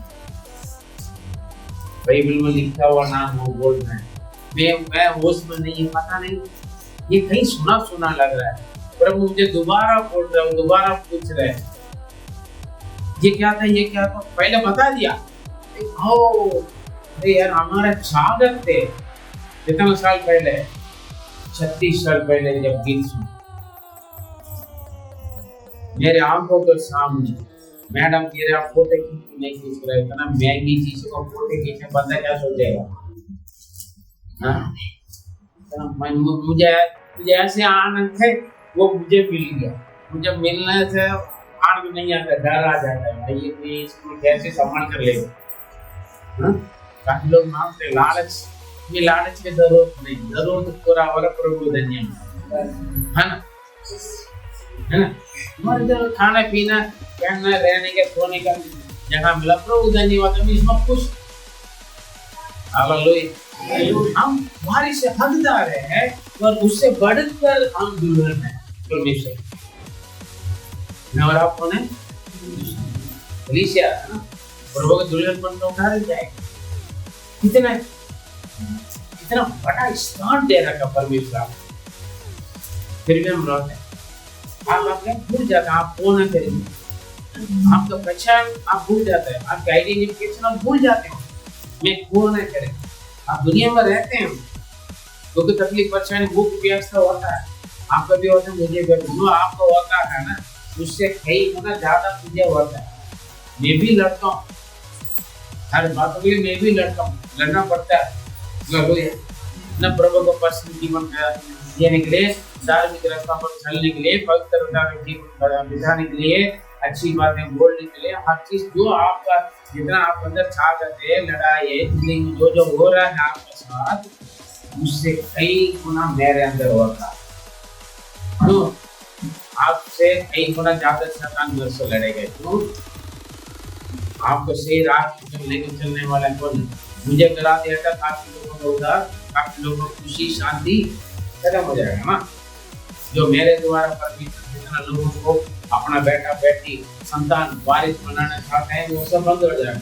S1: बाइबल में लिखा हुआ नाम वो बोल रहे हैं। मैं होश में नहीं, पता नहीं ये कहीं सुना सुना लग रहा है, पर मुझे दोबारा बोल रहे हो, दोबारा पूछ रहे हैं ये क्या था, ये क्या था। पहले बता दिया, अरे यार हमारे छागत थे कितना साल पहले, 36 साल पहले जब गीत सुना मेरे आंखों के सामने। मैडम कह रहे फोटो खींच नहीं खींच रहे, इतना महंगी चीज को फोटो खींचने बंदा क्या सोचेगा? मुझे ऐसे आनंद है वो मुझे मिल गया, मुझे मिलने से आनंद नहीं आता, डर आ जाता है भाई ये इसको कैसे संभाल कर लेगा। काफी लोग मांगते लालच, ये लालच की जरूरत नहीं, जरूरत पूरा वाला प्रभु धन्य है ना, है ना। हमारे जो खाना पीना पहनना रहने का सोने का जगह मिला, प्रभु धन्यवाद, हम इसमें खुश। हालेलुया। हम हमारी से हकदार है और उससे बढ़कर हम दुल्हन है परमेश्वर। मैं और आप कौन है? कलीसिया है ना, प्रभु के दुल्हन बन तो उठा जाएगा। कितना बड़ा स्थान दे रखा परमेश्वर, फिर भी हम रोते हैं। आप अपने भूल जाते हैं आप कौन है, आपका पहचान आप भूल जाते हैं, आपका आइडेंटिफिकेशन आप भूल जाते हैं, मैं कौन है करें। आप दुनिया में रहते हैं, क्योंकि तकलीफ परेशानी भूख प्यास होता है, आपको भी होता है, मुझे भी होता है। जो आपको होता है ना उससे कई गुना ज्यादा मुझे होता है। मैं भी लड़ता हूँ, हर बात के लिए मैं भी लड़ता हूँ, लड़ना पड़ता है न प्रभु को पसंद जीवन जीने के लिए, धार्मिक रास्ता पर चलने के लिए, पवित्रता में जीवन बिताने के लिए, अच्छी बातें बोलने के लिए, हर चीज जो आपका जितना आप अंदर ताकत है, लड़ाई है, जो जो हो रहा है आपके साथ उससे कई गुना मेरे अंदर होता है। तो आपसे कई गुना ज्यादा शैतान मेरे से लड़ेगा। क्यों? आपको सही राह पर लेकर चलने वाला कौन? मुझे करा दिया था, काफी लोगों को उधार, काफी लोगों को खुशी शांति खत्म हो जाएगा ना। जो मेरे द्वारा परमेश्वर जितना लोगों को अपना बेटा बेटी संतान वारिस बनाना चाहते हैं वो सब बंद हो जाएगा।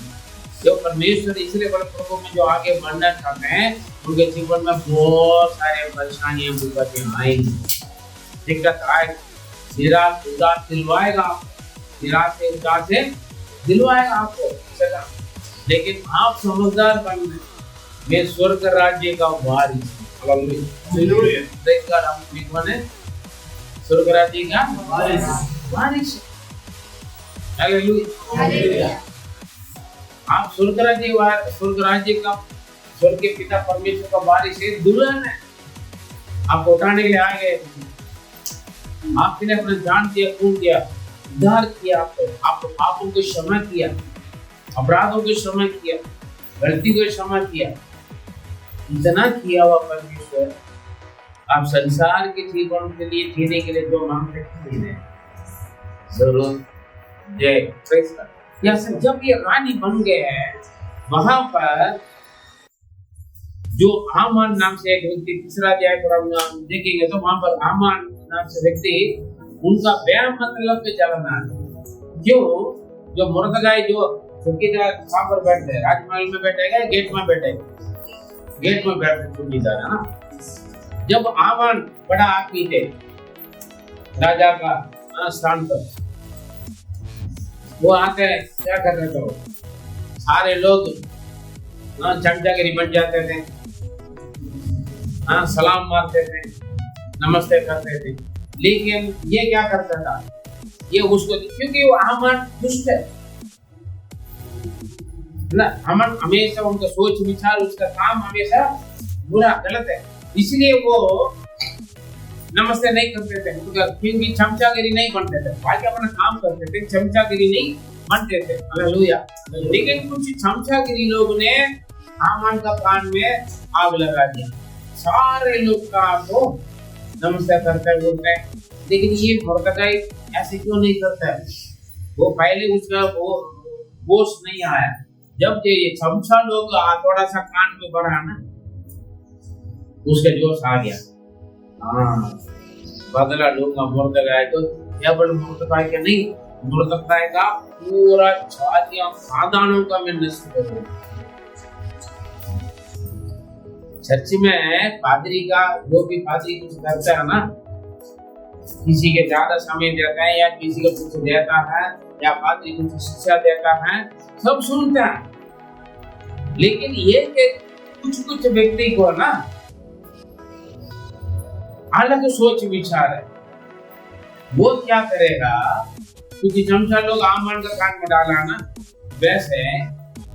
S1: जो परमेश्वर इसलिए बड़े प्रभु में जो आगे बढ़ना चाहते हैं उनके जीवन में बहुत सारे परेशानियां मुसीबतें आएंगी, दिक्कत आएगी, निराश उदास दिलवाएगा, निराश से उदास से दिलवाएगा आपको। लेकिन आप समझदार बनना, मैं स्वर्ग राज्य का वारिस स्वर्ग राज्य का वारिस। हालेलुया। आप स्वर्ग राज्य का स्वर्ग के पिता परमेश्वर का वारिस है, दुल्हन है। आपको उठाने के लिए आ गए, आपने अपना जान दिया, खून दिया, उद्धार किया, आपको पापों को क्षमा किया, अपराधों को क्षमा किया, गलती को क्षमा किया। इतना किया हुआ परमेश्वर आप संसार के जीवन के लिए जीने के लिए जो मांगते हैं जरूर जय या जब ये रानी बन गए हैं, वहां पर जो हामान नाम से एक व्यक्ति, तीसरा अध्याय पर हम देखेंगे तो वहां पर हामान नाम से व्यक्ति, उनका ब्याह मतलब पे चलना। क्यों? जो मुर्दगाई जो चौकीदार वहां पर बैठते हैं, राजमहल में बैठेगा, गेट में बैठेगा, गेट में बैठे चौकीदार है ना। जब हामान बड़ा आदमी थे राजा का स्थान पर, वो आते हैं, क्या करते थे? सारे लोग चमचागिरी बन जाते थे, सलाम मारते थे, नमस्ते करते थे। लेकिन ये क्या करता था? ये उसको, क्योंकि वो हामान दुष्ट है ना, हामान हमेशा उनका सोच विचार, उसका काम हमेशा बुरा गलत है, इसलिए वो नमस्ते नहीं करते थे, क्योंकि चमचागिरी नहीं बनते थे, बाकी अपना काम करते थे, चमचागिरी नहीं बनते थे। हालेलुया। लेकिन कुछ चमचागिरी लोग ने हामान का कान में आग लगा दिया, सारे लोग का आपको नमस्ते करते बोलते हैं। लेकिन ये मुर्दगाई ऐसे क्यों नहीं करता है? वो पहले उसका वो बोझ नहीं आया, जब ये चमचा लोग थोड़ा सा कान में बढ़ा ना, उसका जोश आ गया। बदला लूंगा मुर्दगाई को, केवल मुर्दगाई का नहीं, मुर्दगाई का पूरा जातियों खानदानों का मैं नष्ट करूंगा। चर्च में पादरी का, जो भी पादरी कुछ करता है ना, किसी के ज्यादा समय देता है या किसी को कुछ देता है या पादरी कुछ शिक्षा देता है, सब सुनता है। लेकिन ये कुछ व्यक्ति को ना अलग सोच विचार है, वो क्या करेगा? क्योंकि चमचा लोग हामान का कान में डाला ना, वैसे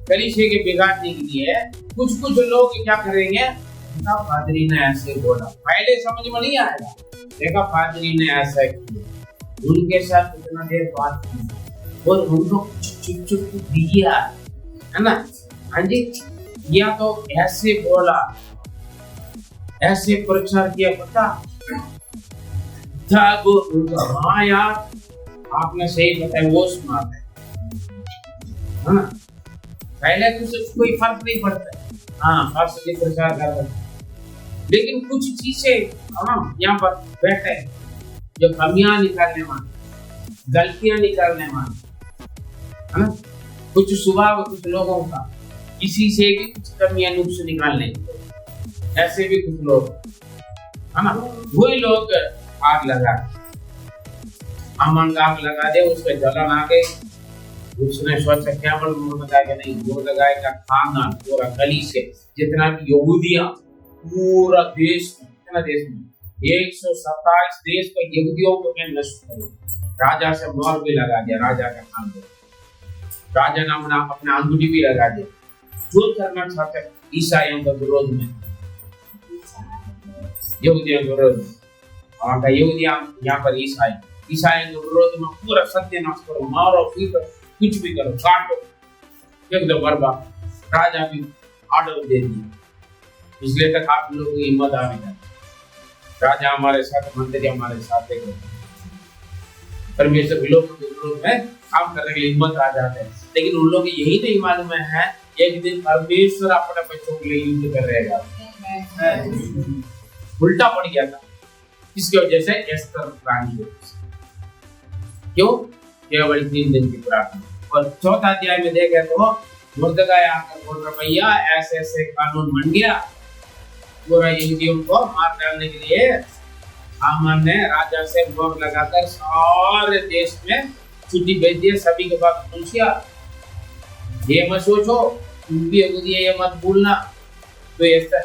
S1: कलीसिया के बिगाड़ने के लिए कुछ लोग क्या करेंगे? देखा पादरी ने ऐसे बोला, पहले समझ में नहीं आएगा, देखा पादरी ने ऐसा किया, उनके साथ इतना देर बात की और उनको चुप दिया, है ना? हाँ जी, या तो ऐसे बोला, ऐसे प्रचार किया, पता था वो, हाँ यार आपने सही बताया, वो स्मार्ट है ना? पहले तो कोई फर्क नहीं पड़ता, हाँ फर्स्ट के प्रचार कर रहे, लेकिन कुछ चीजें यहाँ पर बैठे जो कमियां निकालने वाले, गलतियां निकालने वाले, है ना? कुछ स्वभाव कुछ लोगों का, किसी से भी कुछ कमियां नुक्स निकालने, ऐसे भी कुछ लोग, है ना? वही लोग आग लगा, हामान का आग लगा दे, उसके जलन आ गई, उसने सोचा क्या बोल, मुर्दगाई का नहीं, मुर्दगाई का खानदान पूरा गली से जितना भी यहूदिया पूरा देश में, कितना देश में 127 देश के यहूदियों को मैं नष्ट करूं। राजा से मोहर भी लगा दिया, राजा का नाम दे, राजा ने अपना अंगूठी भी लगा दिया। जो करना चाहते ईसाइयों के विरोध में, यहूदियों के विरोध में, वहां का यहूदियां यहाँ पर ईसाइयों के विरोध में पूरा सत्यानाश करो, मारो, पीटो, कुछ भी करो, काटो, एकदम बर्बाद। राजा भी ऑर्डर दे दिया, इसलिए तक आप लोगों की हिम्मत आ नहीं। राजा हमारे साथ, मंत्री हमारे साथ देखो, परमेश्वर लोगों के विरोध में काम करने के लिए हिम्मत आ जाते हैं। लेकिन उन लोगों को यही नहीं मालूम है एक दिन परमेश्वर अपने बच्चों के लिए युद्ध कर रहेगा। उल्टा पड़ गया था, इसकी वजह से एस्तर रानी। क्यों? केवल 3 दिन की प्रार्थना। और 4 अध्याय में देखे तो मुर्दगाय आकर बोल रहा, भैया ऐसे ऐसे कानून बन गया, पूरा यहूदियों को मार डालने के लिए हामान ने राजा से मोहर लगाकर सारे देश में छुट्टी भेज दी, सभी के पास पहुंचिया। ये मत सोचो तुम भी यहूदी है, ये मत भूलना, तो ऐसा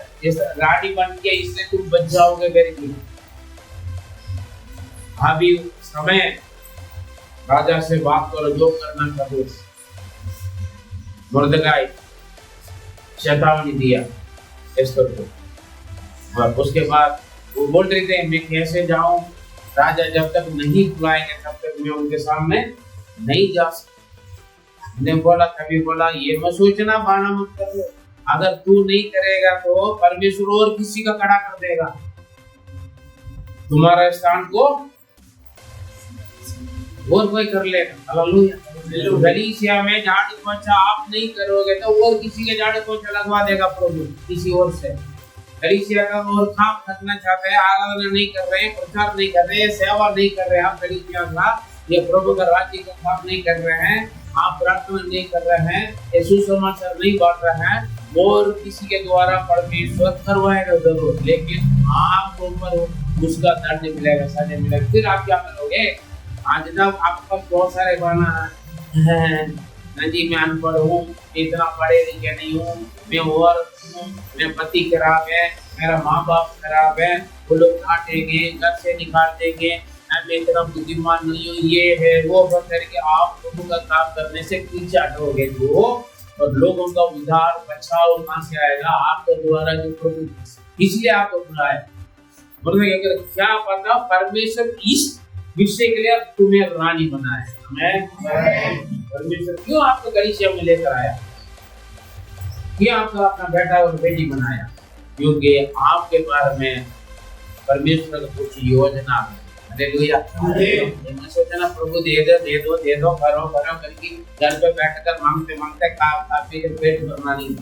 S1: रानी बन के इससे तुम बच जाओगे करेंगे। अभी समय राजा से बात करो, जो करना करो। मुर्दगाय चेतावनी दिया एस्तर को, और उसके बाद वो बोल रहे थे मैं कैसे जाऊं, राजा जब तक नहीं बुलाएंगे तब तक मैं उनके सामने नहीं जा सकता। ने बोला, कभी बोला ये मत सोचना, बहाना मत करो, अगर तू नहीं करेगा तो परमेश्वर और किसी का खड़ा कर देगा, तुम्हारा स्थान को और कोई कर लेगा। हालेलुया। गलीसिया में झाड़ू पोछा आप नहीं करोगे तो और किसी के झाड़ू पोछा लगवा देगा प्रभु किसी और से। गलीसिया का और काम करना चाहते हैं, आराधना नहीं कर रहे हैं, प्रचार नहीं कर रहे हैं, सेवा नहीं कर रहे हैं, आप गलीसिया का ये प्रभु का राज्य का काम नहीं कर रहे हैं, आप प्रार्थना नहीं कर रहे हैं, यीशु समाचार नहीं बांट रहे हैं, और किसी के द्वारा परमेश्वर करवाएगा जरूर, लेकिन आपको ऊपर उसका दंड मिलेगा, सजा मिलेगा। फिर आप क्या करोगे? आज तक आपका बहुत सारे बहाना है, जी मैं अनपढ़ हूँ, इतना पढ़े लिखे नहीं हूँ, मैं औरत हूँ, मेरा पति खराब है, मेरा माँ बाप खराब है, वो लोग काटेंगे, घर से निकाल देंगे, मैं इतना बुद्धिमान नहीं हूँ, ये है वो है करके आप लोगों का काम करने से पीछे हटोगे तो, और लोगों का उद्धार बचाव कहाँ से आएगा? आपके द्वारा जो प्रभु, इसलिए आपको बुलाया। मतलब क्या पता परमेश्वर इस विषय के लिए तुम्हें रानी बनाया। परमेश्वर क्यों आपको गलीसिया में लेकर आया, क्यों आपको अपना बेटा और बेटी बनाया? क्योंकि आपके बारे में परमेश्वर का कुछ योजना है। हालेलुया। मैं सोचना प्रभु दे दो करो करके घर पे बैठकर मांगते खा पी के पेट भरना नहीं।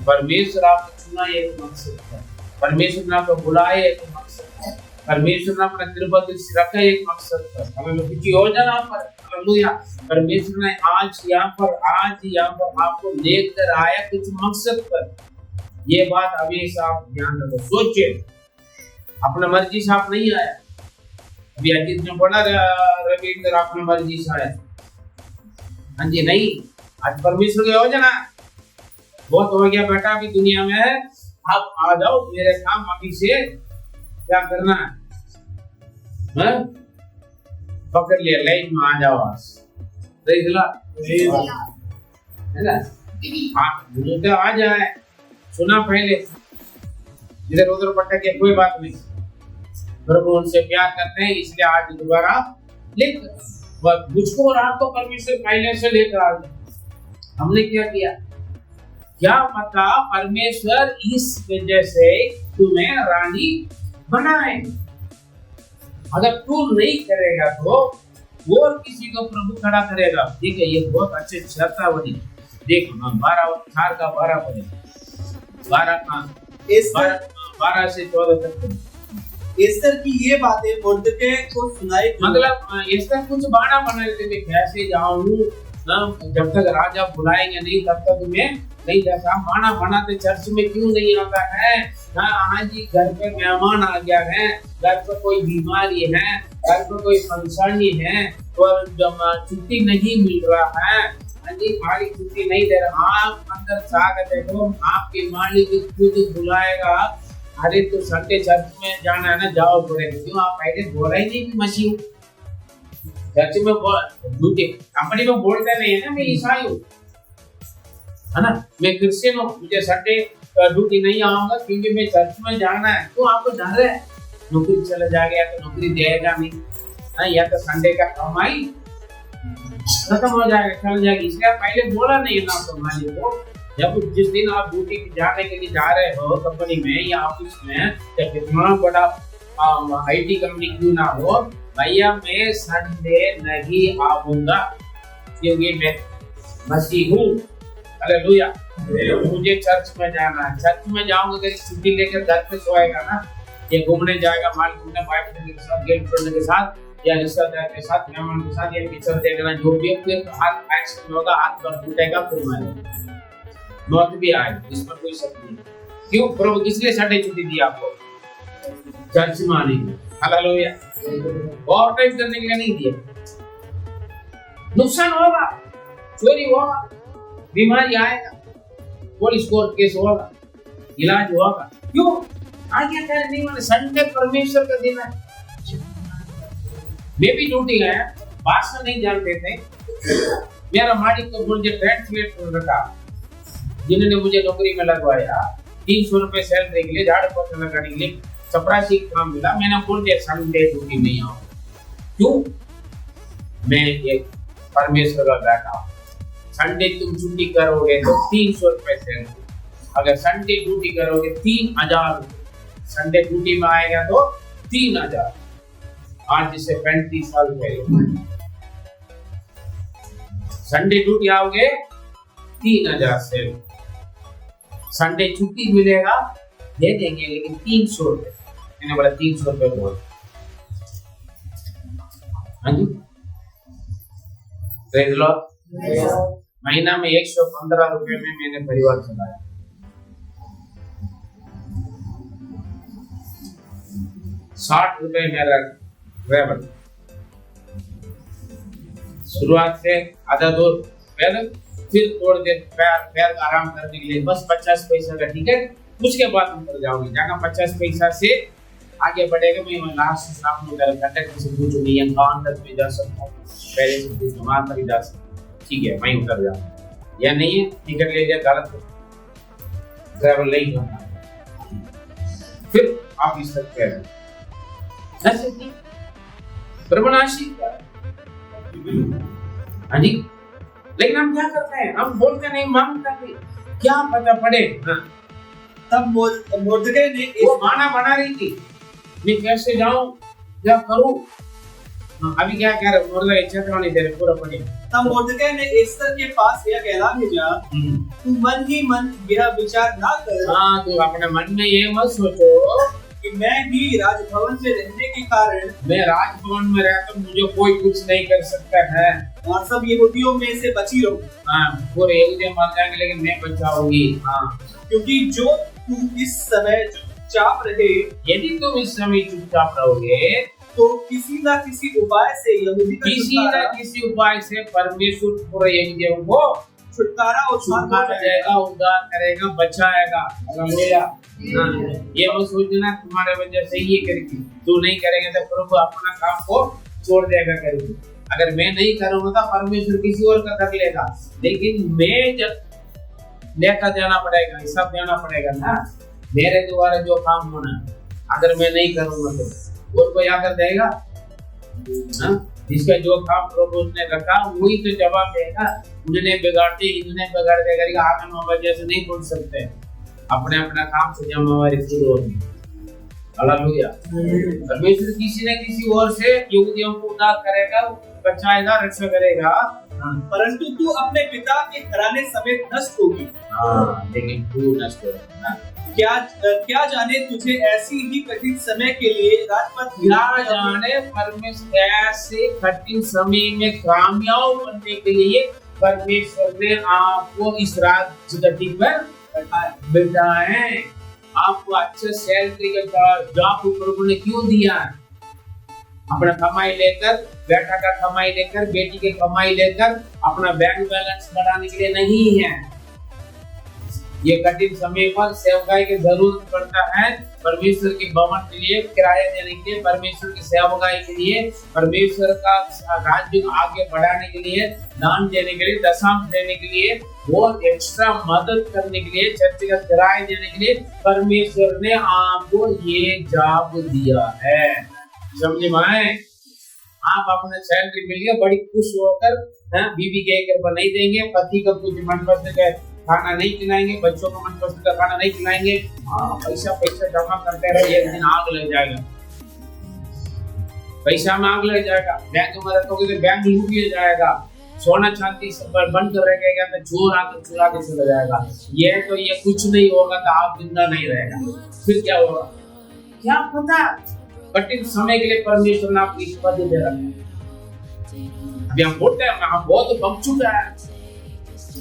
S1: परमेश्वर आपको चुना एक मकसद है, परमेश्वर ने आपको बुलाया एक मकसद है, परमेश्वर ने अपना तिरुपति रखा एक मकसद है, हमें कुछ योजना पर। हालेलुया। परमेश्वर ने आज यहाँ पर आपको लेकर आया कुछ मकसद पर। ये बात हमेशा आप ध्यान रखो, सोचिए, अपना मर्जी से आप नहीं आया। अभी अजीत ने बोला रविंद्र अपनी मर्जी से आया, हाँ जी नहीं, आज परमेश्वर की योजना। बहुत हो गया बेटा अभी दुनिया में है, आप आ जाओ मेरे काम, अभी से क्या करना है, पकड़ लिया, लाइन में आ जाओ, है ना? तो आ जाए, सुना पहले, इधर उधर भटके कोई बात नहीं, प्रभु उनसे प्यार करते हैं, इसलिए आज दोबारा लेकर मुझको और आपको परमेश्वर पहले से लेकर आ गए। हमने क्या किया? क्या पता परमेश्वर इस वजह से तुम्हें रानी बनाए। अगर तू नहीं करेगा तो वो किसी को प्रभु खड़ा करेगा। ठीक है, ये बहुत अच्छे चेतावनी। देखो 12 का 12 पढ़े, 12 से 14 तक।
S3: एस्तर की ये बातें मुर्दके को सुनाई।
S1: मतलब एस्तर कुछ बहाना बना लेते थे, कैसे जाऊं, जब तक राजा बुलाएंगे नहीं तब तक मैं नहीं जाता। बहाना बनाते, चर्च में क्यों नहीं आता है? हाँ जी, घर पे मेहमान आ गया है, घर पे कोई बीमारी है, घर पे कोई परेशानी है, और छुट्टी नहीं मिल रहा है, हाँ जी मालिक छुट्टी नहीं दे रहा। आप अंदर स्वागत है, तो आपके मालिक खुद बुलाएगा, अरे तो संडे चर्च में जाना है ना, जाओ पड़ेगा। क्यों आप पहले बोला ही नहीं कि मसीह हूँ? चर्च में ड्यूटी कंपनी में बोलते नहीं है ना मैं ईसाई हूँ, है ना, मैं क्रिश्चियन हूँ, मुझे संडे ड्यूटी नहीं आऊंगा क्योंकि मैं चर्च में जाना है। तो आपको डर है नौकरी चला जाएगा तो नौकरी देगा नहीं, हाँ, या तो संडे का कमाई खत्म हो जाएगा, चल जाएगी, इसलिए आप पहले बोला नहीं ना तो मालिक को। जब जिस दिन आप ड्यूटी पे जाने के लिए जा रहे हो कंपनी में या ऑफिस में, या कितना बड़ा आईटी कंपनी क्यों ना हो, भैया मैं संडे नहीं आऊंगा क्योंकि मैं मसीह हूँ। हालेलुया। मुझे चर्च में जाना है, चर्च में जाऊंगा अगर छुट्टी लेकर घर पे सोएगा ना, ये घूमने जाएगा माल घूमने बॉयफ्रेंड के साथ, गर्लफ्रेंड के साथ, या रिश्तेदार के साथ, मेहमान के साथ, या पिक्चर देखना जो भी है, फिर हाथ एक्सीडेंट होगा, हाथ पर टूटेगा, फिर मरेगा, मौत भी आएगी, इस पर कोई शक नहीं। क्यों? प्रभु किसलिए संडे छुट्टी दी आपको? चर्च में आने के। हालेलुया। और टाइम करने के लिए नहीं दिया। नुकसान होगा, चोरी होगा, बीमारी आएगा, पुलिस कोर्ट केस होगा, इलाज होगा। क्यों? आज्ञा कार्य नहीं माने। संडे परमेश्वर का दिन है। मैं भी ड्यूटी गया, भाषा नहीं जानते थे, मेरा मालिक को मुझे ट्रांसलेट कर रखा, जिन्होंने मुझे नौकरी में लगवाया, 300 रुपए सैलरी के लिए, झाड़ पोछा लगाने के लिए, चपरासी काम मिला, मैंने बोल दिया संडे ड्यूटी नहीं आऊँ। क्यों? मैं एक परमेश्वर का बेटा हूँ। संडे तुम छुट्टी करोगे तो 300 रुपए सैलरी, अगर संडे ड्यूटी करोगे 3000, संडे ड्यूटी में आएगा तो 3000। आज से 35 साल पहले संडे ड्यूटी आओगे 3000 से, संडे छुट्टी मिलेगा दे देंगे लेकिन 300 रुपए। मैंने बोला 300 रुपए बोल। हाँ जी, प्रेज़ लॉर्ड। महीना में 115 रुपए में मैंने परिवार चलाया। 60 रुपए मेरा ड्राइवर, शुरुआत से आधा दूर पैदल, फिर थोड़ी देर पैर आराम करने के लिए बस 50 पैसा का टिकट, उसके बाद ऊपर जाओगे। जहाँ 50 पैसा से आगे बढ़ेगा, मैं लास्ट स्टॉप में कंडक्टर से पूछूंगी यहाँ कहाँ तक मैं जा सकता हूँ, पहले से पूछूंगा वहाँ तक जा सकता, ठीक है मैं उतर जाऊँ, या नहीं है टिकट ले लिया गलत ट्रैवल नहीं करना, फिर आप इस तक कह रहे प्रभुनाशी। हाँ जी, लेकिन हम क्या करते हैं, हम बोलते नहीं, मांगते नहीं, क्या पता पड़े। हाँ।
S3: तब मुर्दगे ने
S1: वो खाना बना रही थी, मैं कैसे जाऊं, क्या करूं। हाँ, अभी क्या कह रहे मुर्दा इच्छा तो नहीं दे रहे, पूरा पढ़े।
S3: तब मुर्दगे ने एस्तर के पास यह कहला भेजा, तू मन ही मन यह विचार ना कर।
S1: हाँ, तू अपने मन में ये मत सोचो
S3: कि मैं भी राजभवन में रहने के कारण,
S1: मैं राजभवन में रहता हूँ, मुझे कोई कुछ नहीं कर सकता है,
S3: और सब यहूदियों में से बची रहूं।
S1: हाँ, पूरे यहूदी मर जाएंगे लेकिन मैं बचाऊंगी। हाँ,
S3: क्योंकि जो तू इस समय चुपचाप रहे,
S1: यदि तुम इस समय चुपचाप रहोगे
S3: तो किसी न किसी उपाय से यहूदी का
S1: किसी न किसी उपाय से परमेश्वर पूरे यहूदियों को
S3: छुटकारा
S1: जाएगा, उद्धार करेगा, बचाएगा। हालेलुया। ये मत सोचना तुम्हारे वजह से ये करेगी, तू नहीं करेगा तो प्रभु अपना काम को छोड़ देगा करेगी। अगर मैं नहीं करूंगा तो परमेश्वर किसी और का कर लेगा, लेकिन मैं जब लेकर जाना पड़ेगा, हिसाब देना पड़ेगा ना, मेरे द्वारा जो काम होना। अगर मैं नहीं करूंगा तो और कोई आकर देगा? जिसका जो काम प्रभु ने रखा वही तो जवाब देगा। उन्होंने बिगाड़ते, इन्होंने बिगाड़ देगा, आगे हम वजह से नहीं बोल सकते, अपने अपना काम से जिम्मेवारी खुद होगी। हालेलुया। परमेश्वर किसी न किसी और से यहूदियों को उद्धार करेगा, बचाएगा, रक्षा करेगा,
S3: परंतु तू अपने पिता के घराने समेत नष्ट होगी।
S1: लेकिन तू नष्ट होगा।
S3: क्या जाने तुझे ऐसी ही कठिन समय के लिए राजपथ,
S1: क्या जाने परमेश्वर ऐसे कठिन समय में कामयाब बनने के लिए परमेश्वर ने आपको इस राजगद्दी पर बिठाए। आपको अच्छे सैलरी का जॉब प्रभु ने क्यों दिया? अपना कमाई लेकर, बेटा का कमाई लेकर, बेटी के कमाई लेकर अपना बैंक बैलेंस बढ़ाने के लिए नहीं है। ये कठिन समय पर सेवकाई की जरूरत पड़ता है, परमेश्वर के भवन के लिए, किराया देने के लिए, परमेश्वर की सेवकाई के लिए, परमेश्वर का राज्य को आगे बढ़ाने के लिए, दान देने के लिए, दशांश देने के लिए, और एक्स्ट्रा मदद करने के लिए, चर्च का किराया देने के लिए परमेश्वर ने आपको ये जॉब दिया है। समझ में आए? आप अपना सैलरी मिल गया बड़ी खुश होकर बीवी के घर पर नहीं देंगे, पति को कुछ मनपसंद का खाना नहीं खिलाएंगे, बच्चों को मनपसंद का खाना नहीं खिलाएंगे। पैसा जमा करते रहे, एक दिन आग लग जाएगा, पैसा में आग लग जाएगा। बैंक में रखोगे तो बैंक लूट लिया जाएगा, सोना चांदी सब बंद कर रखेगा तो चोर आकर चुरा के चला जाएगा। ये कुछ नहीं होगा तो आप जिंदा नहीं रहेगा, फिर क्या होगा क्या पता। कठिन समय के लिए परमेश्वर ने आपको इस पद दे रखा है। अभी हम बोलते हैं हम बहुत बच चुका है,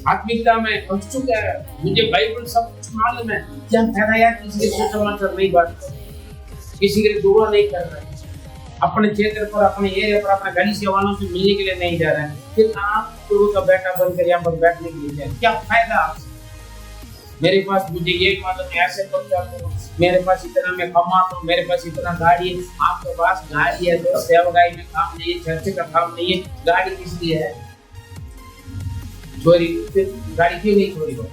S1: आत्मिकता में बच चुका है, मुझे बाइबल सब कुछ मालूम है, क्या फायदा यार किसी के सुसमाचार नहीं बात, किसी के लिए दुआ नहीं कर रहे, अपने क्षेत्र पर, अपने एरिया पर, अपने गली से वालों से मिलने के लिए नहीं जा रहे हैं, फिर आप गुरु का बेटा बनकर यहाँ पर बैठने के लिए क्या फायदा। मेरे पास मुझे ये मालूम है ऐसे करता हूँ, मेरे पास इतना मैं कमाता हूँ, मेरे पास इतना गाड़ी है। आपके पास गाड़ी है तो सेवकाई में काम नहीं है, चर्च का काम नहीं है, गाड़ी किस लिए है? चोरी, गाड़ी क्यों नहीं चोरी हो?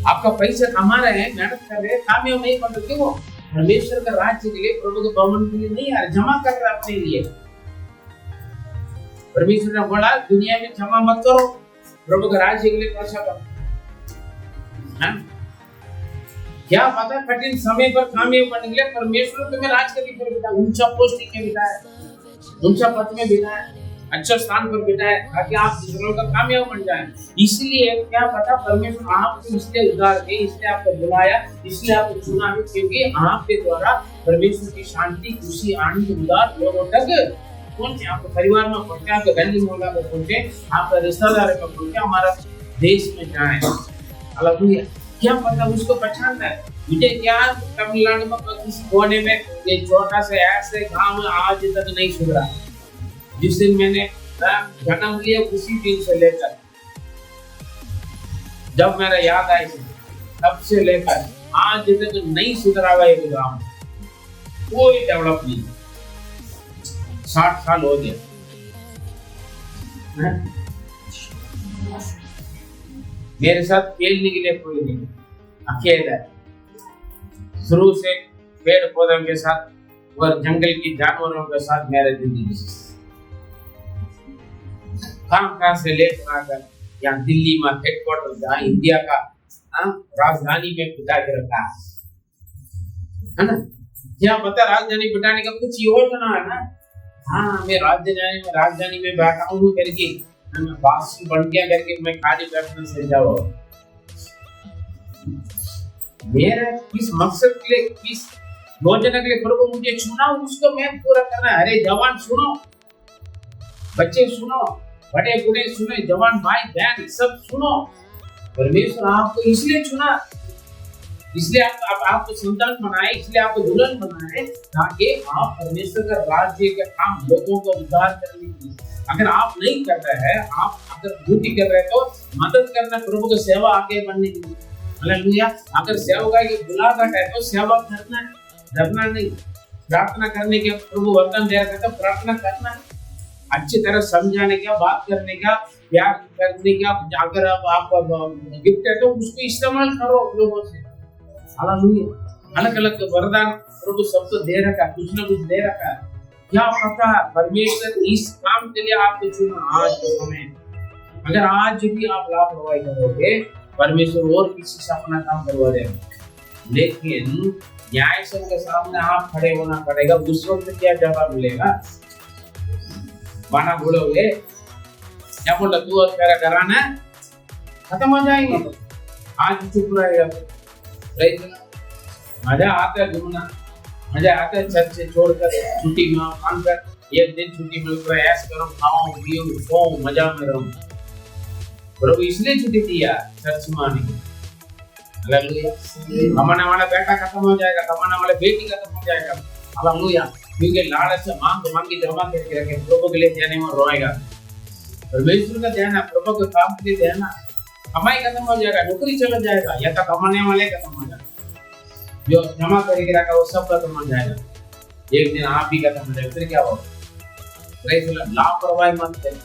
S1: आपका पैसा कमा रहे हैं, मेहनत कर रहे हैं, कामयाब नहीं बन रहे, क्यों? परमेश्वर का राज्य के लिए, प्रभु के भवन के लिए नहीं यार, जमा कर रहे अपने लिए। परमेश्वर ने बोला दुनिया में जमा मत करो, प्रभु के राज्य के लिए पैसा करो। क्या पता कठिन समय पर कामयाब बनने के लिए परमेश्वर तुम्हें राज करने पर बिठाए, ऊंचा पोस्टिंग में बिठाए, ऊंचा पद में बिठाए, अच्छा स्थान पर बिठाए, ताकि आप दूसरों का कामयाब बन जाए। इसलिए क्या पता परमेश्वर आपको इसलिए उद्धार के, इसलिए आपको बुलाया, इसलिए आपको चुना है, क्योंकि आपके द्वारा परमेश्वर की शांति, खुशी, आनंद, उद्धार लोगों तक पहुंचे, आपके परिवार में पहुंचे, आपके गली मोहल्ला में पहुंचे, आपका रिश्तेदार में पहुंचे, हमारा देश में जाए। हालेलुया। क्या पता उसको पहचानना है। मुझे क्या तमिलनाडु में किसी कोने में ये छोटा सा ऐसे गांव आज तक नहीं सुधरा। जिस दिन मैंने जन्म लिया उसी दिन से लेकर जब मेरा याद आई तब से लेकर आज तक नहीं सुधरा हुआ ये गांव, कोई डेवलप नहीं। 60 साल हो गया। मेरे साथ खेलने के लिए कोई नहीं, अकेला है। शुरू से पेड़ पौधों के साथ और जंगल की जानवरों के साथ मेरा जिंदगी कहाँ से लेकर आकर यहाँ दिल्ली में हेडक्वार्टर, जहाँ इंडिया का राजधानी में बिठा के रखा है ना। क्या पता राजधानी बिठाने का कुछ योजना है ना। हाँ, मैं राजधानी में बैठा हूँ करके मैं बास बन गया करके मैं खाली बैठने से जाओ। मेरा किस मकसद के लिए, किस योजना के लिए प्रभु मुझे चुना, उसको मैं पूरा करना है। अरे जवान सुनो, बच्चे सुनो, बड़े बूढ़े सुनो, जवान भाई बहन सब सुनो। परमेश्वर आपको इसलिए चुना, इसलिए आपको संतान बनाए, इसलिए आपको दुल्हन बनाए, ताकि आप परमेश्वर का राज्य के काम, लोगों को उद्धार करने के लिए। अगर आप नहीं कर रहे हैं, आप अगर ड्यूटी कर रहे हैं तो मदद करना प्रभु की सेवा आगे बढ़ने के लिए। हालेलुया। अगर सेवा की बुलाहट है तो सेवा करना, डरना नहीं। प्रार्थना करने के प्रभु वरदान दे रहे हैं तो प्रार्थना करना, अच्छी तरह समझाने का, बात करने का, प्यार करने का। अगर आपका गिफ्ट है तो उसको इस्तेमाल करो लोगों से। हालेलुया। अलग अलग वरदान प्रभु सबको दे रखा, कुछ ना कुछ दे रखा है। क्या पता परमेश्वर इस काम के लिए आपको चुना आज के समय। अगर आज भी आप लापरवाही करोगे, परमेश्वर और किसी से अपना काम करवा देगा। लेकिन न्यायासन के सामने आप खड़े होना पड़ेगा। उस वक्त क्या जवाब मिलेगा? माना बोलोगे क्या बोला, तू और मेरा घराना खत्म हो जाएंगे। आज चुप रहेगा। मजा आता है घूमना, मजा आता है चर्च से छोड़कर छुट्टी मानकर एक दिन छुट्टी मिलकर ऐश करो, खाओ पियो सो मजा में रहो। प्रभु इसलिए छुट्टी दिया चर्च में आने की। हालेलुया। कमाने वाला बेटा खत्म हो जाएगा, कमाने वाला बेटी खत्म हो जाएगा। हालेलुया। क्योंकि लालच से मांगी जमा करके रखे, प्रभु के लिए देने में रोएगा। परमेश्वर का देना, प्रभु के काम के लिए देना। कमाई खत्म हो जाएगा, नौकरी चला जाएगा, या तो कमाने वाले खत्म हो जाएगा, जो जमा करके रखा वो सब खत्म हो जाएगा, एक दिन आप भी खत्म हो जाएगा, फिर क्या होगा? लापरवाही मत करें।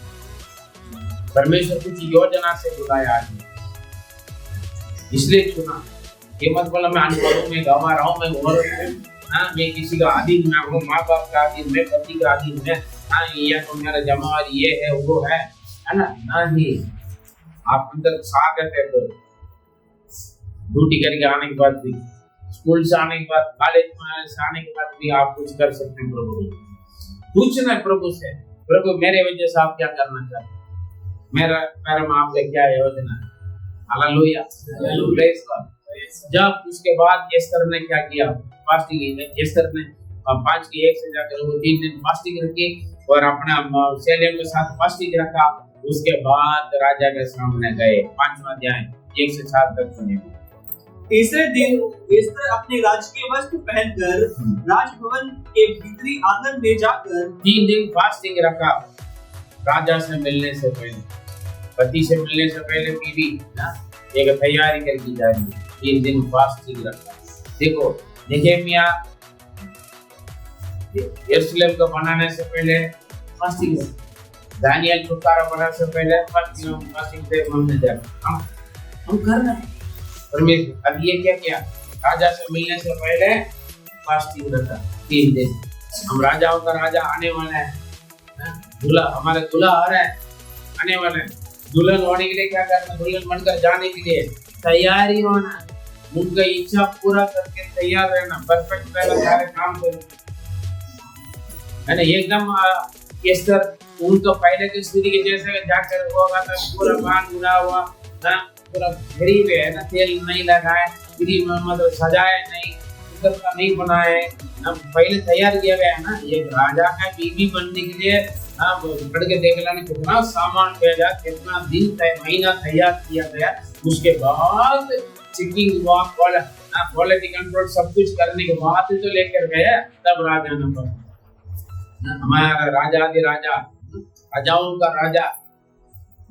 S1: परमेश्वर कुछ योजना से बुलाया आदमी, इसलिए चुना। ये मत बोला मैं अनपढ़ में गवा रहा हूँ, मैं और हाँ मैं किसी का अधीन ना हूँ, माँ बाप का अधीन, मैं पति का अधीन है, हाँ ये तो मेरा जमा ये है वो है ना? नहीं, आप अंदर सागर है तो ड्यूटी करके आने के बाद भी, स्कूल से आने के बाद, कॉलेज से आने के बाद भी आप कुछ कर सकते हैं। प्रभु पूछना है प्रभु से, प्रभु मेरे वजह से आप क्या करना चाहते हैं, मेरा आपका क्या योजना है? Hallelujah, praise God. जब उसके बाद एस्तर ने क्या किया, फास्टिंग। एस्तर ने 5 की 1 से जाकर वो 3 दिन फास्टिंग रखी और अपना सैनियों के साथ फास्टिंग रखा। उसके बाद राजा के सामने गए। 5वां अध्याय 1 से 7 तक सुनिए।
S3: तीसरे दिन एस्तर अपने राजकीय वस्त्र पहनकर राजभवन के भीतरी आंगन में जाकर
S1: 3 दिन फास्टिंग रखा। राजा से मिलने से पहले, पति से मिलने से पहले बीवी एक तैयारी करके जा रही है। 3 दिन फास्टिंग रखा। देखो नेहेमिया यरूशलेम को बनाने से पहले फास्टिंग रखा। दानियल छुटकारा बनाने से पहले फास्टिंग से हमने जाकर हम कर रहे हैं। परमेश्वर अब ये क्या किया, राजा से मिलने से पहले फास्टिंग रखा 3 दिन। हम राजाओं का राजा आने वाला है, दूल्हा हमारे दूल्हा आ रहा है, आने वाला है। दुल्हन होने के लिए क्या करना, दुल्हन बनकर जाने के लिए तैयारी होना, उनका इच्छा पूरा करके तैयार रहना, परफेक्ट रहना, सारे काम करना है ना। एकदम एस्तर उनका पहले की स्थिति के जैसे जाकर होगा था, पूरा बाल बुरा हुआ ना, पूरा गरीब है ना, तेल नहीं लगाए, मतलब सजाए नहीं, सुंदर का नहीं बनाए ना, पहले तैयार किया गया है ना। एक राजा का बीवी बनने के लिए पढ़ के देख लेना कितना सामान भेजा, कितना दिन महीना तैयार किया गया। उसके बाद चेकिंग हुआ, क्वालिटी कंट्रोल सब कुछ करने के बाद तो लेकर गए, तब राजा ने बोला हमारा राजा आदि राजा, राजाओं का राजा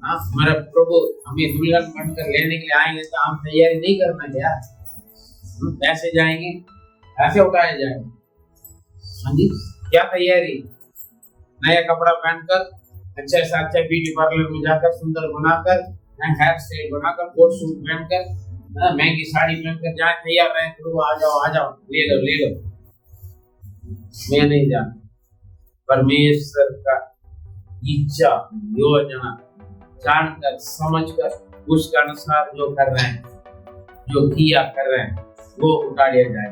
S1: हमारा प्रभु हमें दुल्हन बनकर लेने के लिए आएंगे, तो हम तैयारी नहीं करना क्या? ऐसे जाएंगे, ऐसे उठाए जाएंगे? हाँ जी, क्या तैयारी? नया कपड़ा पहनकर, अच्छे से अच्छा ब्यूटी पार्लर में जाकर, सुंदर बनाकर, हेयर स्टाइल बनाकर, कोट सूट पहनकर, महंगी साड़ी पहनकर जाए, तैयार रहे, प्रभु आ जाओ, ले लो। मैं नहीं जानता। परमेश्वर का इच्छा योजना जानकर समझकर उसके अनुसार जो कर रहे हैं, जो किया कर रहे हैं, वो उठा लिया जाए।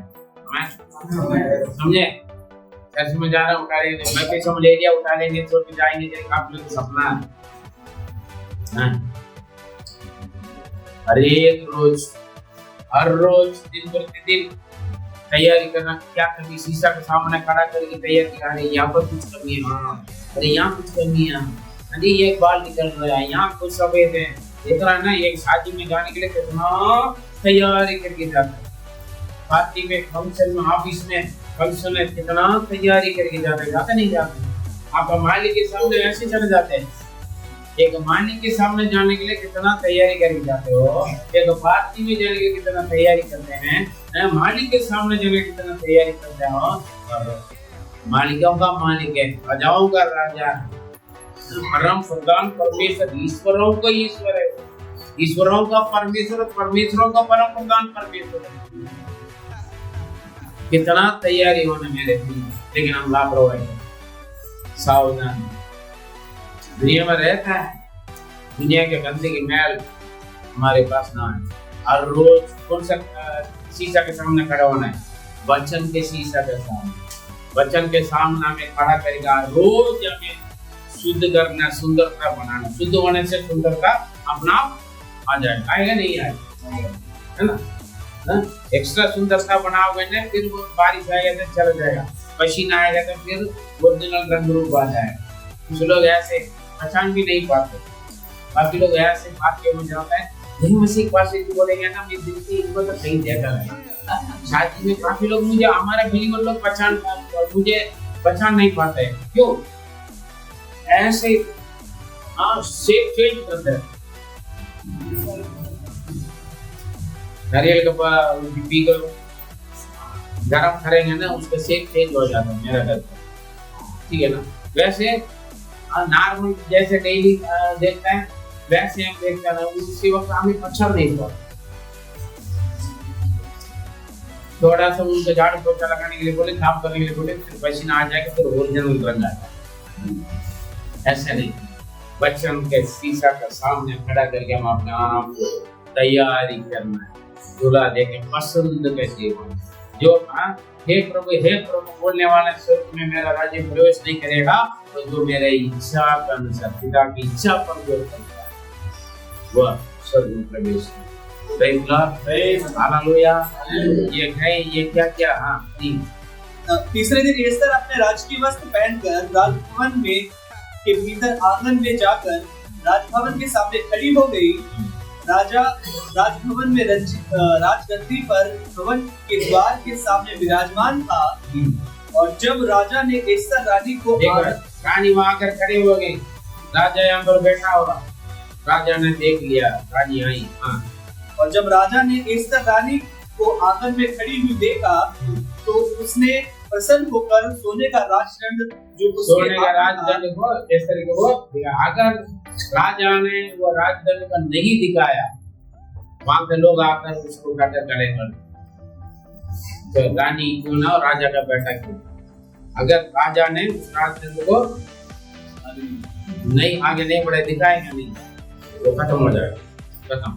S1: समझे? चर्च में जा रहा उठा लेंगे, मैं पैसा ले लिया उठा लेंगे, छोड़ के जाएंगे, जैसे आप लोग सपना है। हर रोज दिन प्रतिदिन तैयारी करना। क्या कभी शीशा के सामने खड़ा करके तैयारी कर रहे, यहाँ पर कुछ कमी है, अरे यहाँ कुछ कमी है, अरे ये बाल निकल रहा है, यहाँ कुछ सफेद है, देख रहा है ना। एक शादी में जाने के लिए कितना तैयारी करके जाता है, पार्टी में, फंक्शन में, ऑफिस में फंक्शन में कितना तैयारी करके जाते नहीं जाते। आप मालिक के सामने ऐसे चले जाते हैं, एक मालिक के सामने जाने के लिए कितना तैयारी करके जाते हो, एक पार्टी में जाने के लिए कितना तैयारी करते हैं, मालिक के सामने जाने की कितना तैयारी करते हो। मालिकों का मालिक है, राजाओं का राजा, परम प्रधान परमेश्वर, ईश्वरों का ईश्वर है, ईश्वरों का परमेश्वर, परमेश्वरों का परम प्रधान परमेश्वर है। कितना तैयारी होने मेरे लिए, लेकिन हम लापरवाही, सावधान। दुनिया में रहता है, दुनिया के गंदे की मैल हमारे पास ना है। हर रोज कौन सा शीशा के सामने खड़ा होना है, वचन के शीशा के सामने, वचन के सामने हमें खड़ा करेगा। रोज हमें शुद्ध करना, सुंदरता बनाना, शुद्ध होने से सुंदरता अपना आप आ जाएगा, आएगा नहीं आएगा, है ना। एक्स्ट्रा सुंदरता बनाओगे ना, फिर वो बारिश आएगा तो चला जाएगा, पसीना आएगा तो फिर ओरिजिनल रंग रूप आ जाएगा। कुछ लोग ऐसे पहचान भी नहीं पाते, बाकी लोग ऐसे बात के हो जाता है, यही मसीह पास से बोलेंगे ना, मैं दिल से इनको तो सही देखा है। शादी में काफी लोग मुझे, हमारे बिलीवर लोग पहचान, मुझे पहचान नहीं पाते हैं, क्यों? ऐसे शेप चेंज करते हैं, नारियल का पी को गरम करेंगे ना, उसका सेक चेंज हो जाता है मेरा घर का, ठीक है ना। वैसे नॉर्मल जैसे डेली देखते हैं वैसे हम देखते हैं, उसी वक्त हमें अच्छा नहीं हुआ। थोड़ा सा उनका झाड़ू पोछा लगाने के लिए बोले, काम करने के लिए बोले, फिर पसीना आ जाएगा, फिर ओरिजिनल रंग आता है। ऐसा नहीं, बच्चों के शीशा के सामने खड़ा करके हम अपने आप को तैयारी करना है, दूल्हा देखे पसंद के जीवन जो हे प्रभु बोलने वाले स्वर्ग में मेरा राज्य प्रवेश नहीं करेगा, तो जो मेरे इच्छा के अनुसार पिता की इच्छा पर जो करता है वह स्वर्ग में प्रवेश करेगा। हालेलुया। ये है, ये क्या हाँ
S3: तीसरे दिन एस्तर अपने राजकीय वस्त्र पहनकर राजभवन में के भीतर आंगन में जाकर राजभवन के सामने खड़ी हो गई। राजा राजभवन में राजगद्दी पर भवन के द्वार के सामने विराजमान था। और जब राजा ने एस्तर रानी को
S1: रानी वहां आकर खड़ी हो गई, राजा यहाँ पर बैठा होगा, राजा ने देख लिया रानी आई। हाँ।
S3: और जब राजा ने एस्तर रानी को आंगन में खड़ी हुई देखा, तो उसने प्रसन्न होकर सोने का राजदंड जो
S1: सोने का राजदंड को एस्तर को अगर राजा ने वो राजदंड का नहीं दिखाया, वहां के लोग आकर उसको कटर करेंगे, तो रानी क्यों ना राजा का बेटा क्यों। अगर राजा ने उस राजदंड को नहीं आगे नहीं बढ़े दिखाएंगे नहीं, वो खत्म हो जाएगा, खत्म।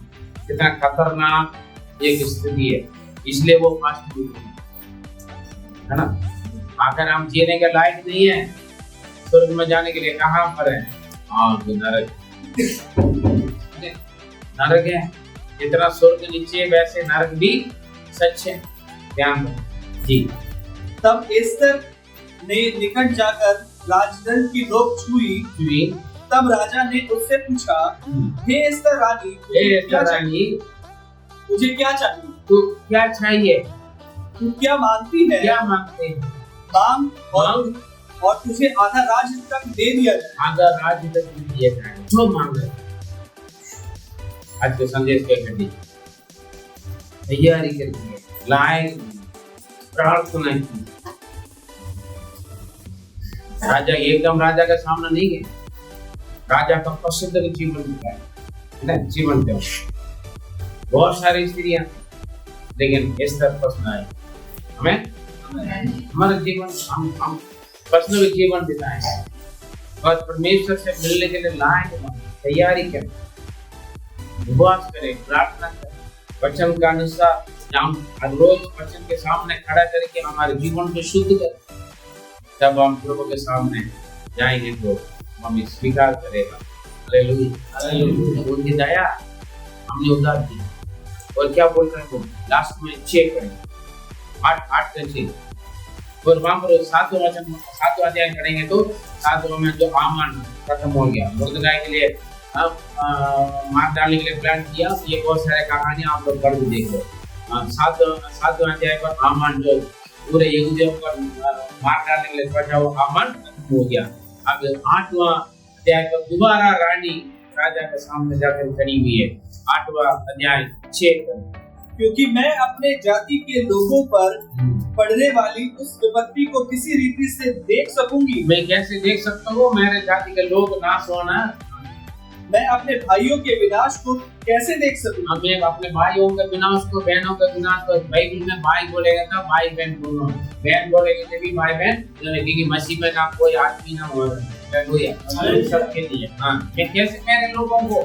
S1: कितना खतरनाक एक स्थिति है, इसलिए वो फास्ट है ना। आखिर हम जीने के लायक नहीं है, स्वर्ग में जाने के लिए कहाँ पर है? नरक, नरक है। जितना स्वर्ग नीचे वैसे नरक भी सच है, ध्यान दो जी।
S3: तब एस्तर ने निकट जाकर राजदंड की नोक छुई। तब राजा ने उससे पूछा, हे एस्तर रानी, तुझे क्या चाहिए?
S1: तू क्या चाहिए?
S3: तू क्या मांगती है?
S1: क्या मांगते हैं?
S3: मांग और तुझे आधा राज्य तक दे दिया जाए।
S1: आधा राज्य तक दिया जाए, जो मांग रहे। आज के संदेश के घड़ी तैयारी करके लाए, प्रार्थना की। राजा एकदम राजा का सामना नहीं है, राजा का प्रसिद्ध जीवन है ना, जीवन थे बहुत सारी स्त्रियां, लेकिन एस्तर पसंद आए हमें। हमारा जीवन हम पर्सनल जीवन बिताएं और परमेश्वर से मिलने के लिए लाए, तैयारी करें, उपवास करें, प्रार्थना करें, वचन का अनुसार हम हर रोज वचन के सामने खड़ा करके हमारे जीवन को शुद्ध करें। जब हम प्रभु के सामने जाएंगे तो हमें स्वीकार करेगा। हालेलुया। उनकी दया हमने उतार दी। और क्या बोल रहे हैं वो लास्ट में चेक करें 8 का चेक। और वहां पर 7वां अध्याय करेंगे तो 7वां में जो आमान खत्म हो गया, मुर्दगाय के लिए मार डालने के लिए प्लान किया। ये बहुत सारे कहानियां आप लोग पढ़ के देख लो। 7वां अध्याय पर आमान जो पूरे यहूदियों पर मार डालने के लिए सोचा, वो आमान खत्म हो गया। अब 8वां अध्याय पर दोबारा रानी राजा के सामने जाकर खड़ी हुई है। 8वां अध्याय 6 पर,
S3: क्योंकि मैं अपने जाति के लोगों पर पड़ने वाली उस विपत्ति को किसी रीति से देख सकूंगी।
S1: मैं कैसे देख सकता हूँ मेरे जाति के लोग नाश होना?
S3: मैं अपने भाइयों के विनाश को कैसे देख सकूंगा?
S1: मैं अपने भाइयों के विनाश को, बहनों के विनाश को, बाइबल में भाई बोलेगा था, भाई बहन दोनों, बहन बोलेंगे तो भी भाई बहन, क्योंकि मसीह में ना कोई आदमी ना हो, सबके लिए। मैं कैसे मेरे लोगों को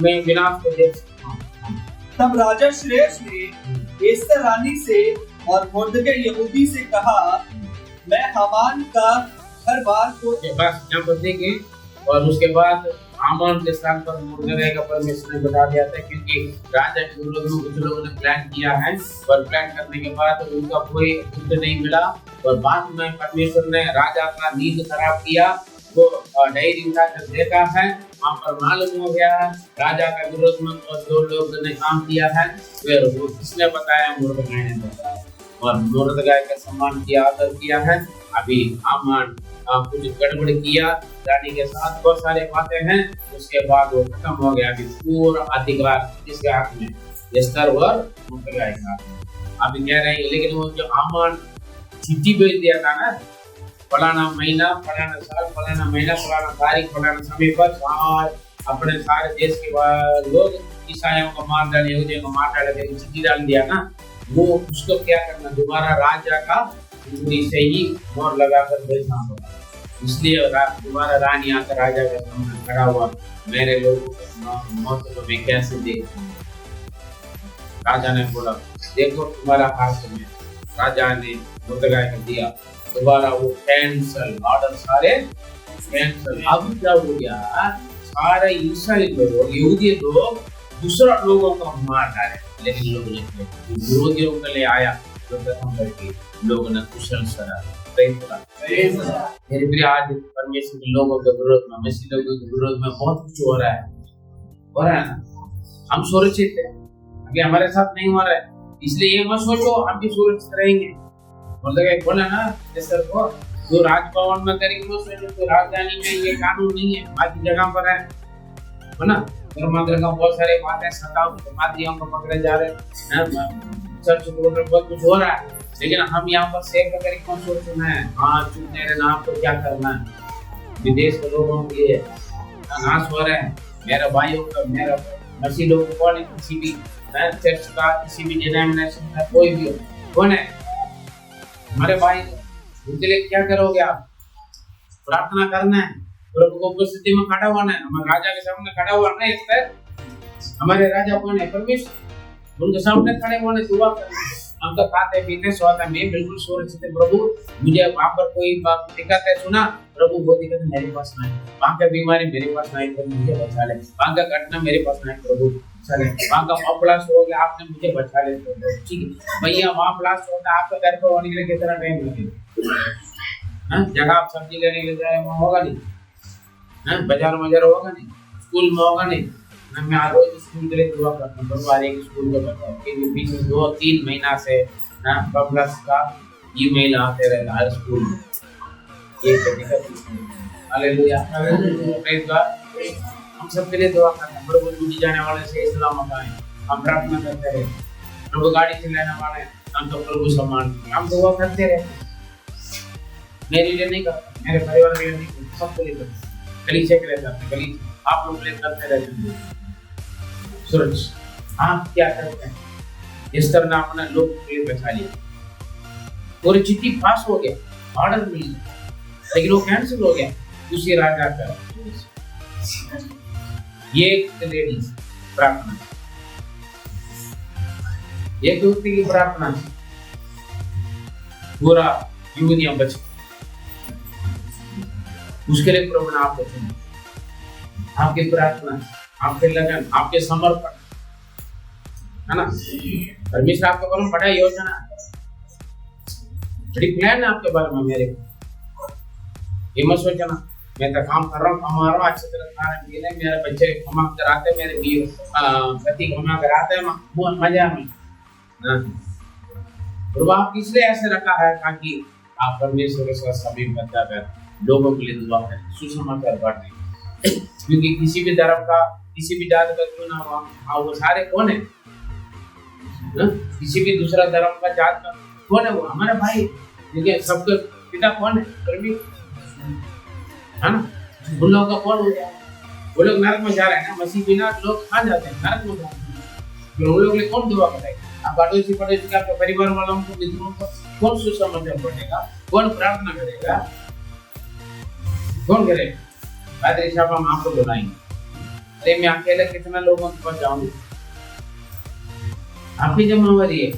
S1: मैं विनाश को देख सकता हूँ?
S3: तब राजा श्रेष्ठ ने एस्तर रानी से और मुर्दगाय यहूदी से कहा, मैं हामान का घर बार को
S1: बस यहाँ पर देंगे। और उसके बाद हामान के स्थान पर मुर्दगाय का परमेश्वर ने बता दिया था, क्योंकि राजा के विरोध में कुछ लोगों ने प्लान किया है और प्लान करने के बाद उनका कोई युद्ध नहीं मिला। और बाद में परमेश्वर ने राजा का नींद खराब किया, वो डायरी उठाकर देखा है, वहाँ पर मालूम हो गया राजा का विरोध में और 2 लोगों ने काम किया है। फिर वो किसने बताया? मुर्दगाय ने बताया, और मुर्दगाय का सम्मान किया, आदर किया है। अभी हामान कुछ गड़बड़ किया रानी के साथ, बहुत सारे बातें हैं, उसके बाद वो खत्म हो गया। अभी पूरा अधिकार किसके हाथ में? एस्तर वर मुर्दगाय का। अभी कह रहे हैं लेकिन वो जो हामान चिट्ठी भेज दिया था ना, फलाना महीना, फलाना साल, फलाना महीना, फलाना तारीख, फलाना समय पर अपने सारे देश के लोग ईसाइयों को मार डाले, यहूदियों को मार डाले, चिट्ठी डाल दिया ना, वो उसको क्या करना, दोबारा राजा का उंगली से ही मोहर लगाकर भेजना होगा। इसलिए दोबारा रानी आकर राजा के सामने खड़ा हुआ, मेरे लोगों को मौत को मैं कैसे देखूं। राजा ने बोला देखो तुम्हारा हाथ में। राजा ने मुर्दगाय को दिया, दोबारा वो कैंसल, ऑर्डर सारे कैंसल। अब क्या हो गया, सारे ईसाई लोग, यहूदी लोग दूसरा लोगों को मार डाले, लेकिन लोग विरोधियों के लिए आया तो खत्म करके लोगों ने कुशल सरा। मेरे प्रिय, आज परमेश्वर के लोगों के विरोध में, मसीह लोगों के विरोध में बहुत कुछ हो रहा है ना। हम सुरक्षित है, अभी हमारे साथ नहीं हो रहा है, इसलिए ये मत सोचो हम भी सुरक्षित रहेंगे। मतलब बोला ना जैसे को जो राजभवन में करेंगे वो सोचो, तो राजधानी में ये कानून नहीं है, बाकी जगह पर है ना। धर्मांतर का बहुत सारे बातें सताओ, मादियों को पकड़े जा रहे हैं, चर्च कोर्ट में बहुत कुछ हो रहा है, लेकिन हम यहाँ पर सेव करके कौन सोचना है, हाँ चुप मेरे नाम को क्या करना है। विदेश के लोगों के लिए नाश हो रहे हैं, मेरे भाइयों का, मेरा मसीह लोगों को कौन है, किसी भी चर्च का, किसी भी डिनोमिनेशन का कोई भी कौन है हमारे भाई, उनके लिए क्या करोगे आप? प्रार्थना करना है, प्रभु को उपस्थिति में खड़ा होना है, हमारे राजा के सामने खड़ा हुआ है। हमारे राजा कौन है? परमेश्वर। उनके सामने खड़े होने दुआ करना है। हम तो खाते पीते सोते में बिल्कुल सुरक्षित है। प्रभु मुझे वहाँ पर कोई दिक्कत है, सुना प्रभु वो दिक्कत मेरे पास नहीं, वहाँ का बीमारी मेरे पास नहीं, प्रभु मुझे बचा ले, वहाँ का घटना मेरे पास नहीं, प्रभु चले, वहाँ का ब्लास्ट हो गया आपने मुझे बचा ले, ठीक है भैया, वहाँ ब्लास्ट होता आपका घर पर होने के लिए कितना टाइम लगेगा? जगह आप सब्जी लेने के लिए जाए वहाँ होगा नहीं, बाजार मजार होगा नहीं, स्कूल में होगा नहीं। मैं रोज स्कूल के लिए दुआ करता हूँ, परिवार एक स्कूल के बच्चों के बीच में 2-3 महीना से पब्लिक का ईमेल आते रहता हर स्कूल में, ये हालेलुया, प्रेज़ गॉड। हम सब के लिए दुआ करते हैं, प्रभु टूटी जाने वाले से इस्लाम पाए, हम प्रार्थना करते रहे, प्रभु गाड़ी चलाने वाले हम तो प्रभु सम्मान, हम दुआ करते रहे, मेरे लिए नहीं करते, मेरे परिवार के लिए नहीं करते, सबके लिए करते, कलीसिया के लिए करते, कलीसिया आप लोग के लिए करते रहते हैं। सूरज आप क्या करते हैं? इस तरह ना अपना लोग के लिए बचा लिया, पूरी चिट्ठी पास हो गया, ऑर्डर मिल गया, लेकिन वो कैंसिल हो गया दूसरी राजा का। ये लेडीज प्रार्थना, एक व्यक्ति की प्रार्थना पूरा यूनियन बच, उसके लिए प्रभु ने आप बचेंगे, आपकी प्रार्थना, आपके लगन, आपके समर्पण, है ना। परमेश्वर आपके बारे में बड़ा योजना, बड़ी प्लान है आपके बारे में। मेरे ये मत सोचना मैं तो काम कर रहा हूँ, कमा रहा हूँ, अच्छी तरह खाना पीना, मेरे बच्चे कमा कराते, मेरे पति कमा कराते हैं, मजा में। प्रभु आप इसलिए ऐसे रखा है ताकि आप परमेश्वर के साथ समय बिताकर लोगों के लिए दुआ करें, सुसमाचार बांटें, क्योंकि किसी भी धर्म का, किसी भी जात का क्यों ना हो, वो सारे कौन है? किसी भी दूसरा धर्म का, जात का कौन है? वो हमारे भाई, देखिए सबके पिता कौन है? परमेश्वर, है ना। उन लोगों का कौन हो गया? वो लोग नरक में जा रहे हैं ना, मसीह बिना लोग कहाँ जाते हैं? नरक में जाते हैं। तो उन लोगों के लिए कौन दुआ करेगा? आप पड़ोसी पड़ोसी आपके परिवार वालों को, मित्रों को कौन सुसमाचार पढ़ेगा? कौन प्रार्थना करेगा? कौन करेगा? पादरी साहब हम आपको बुलाएंगे, अरे मैं अकेले कितना लोगों के पास जाऊंगी? आपकी जिम्मेवारी है,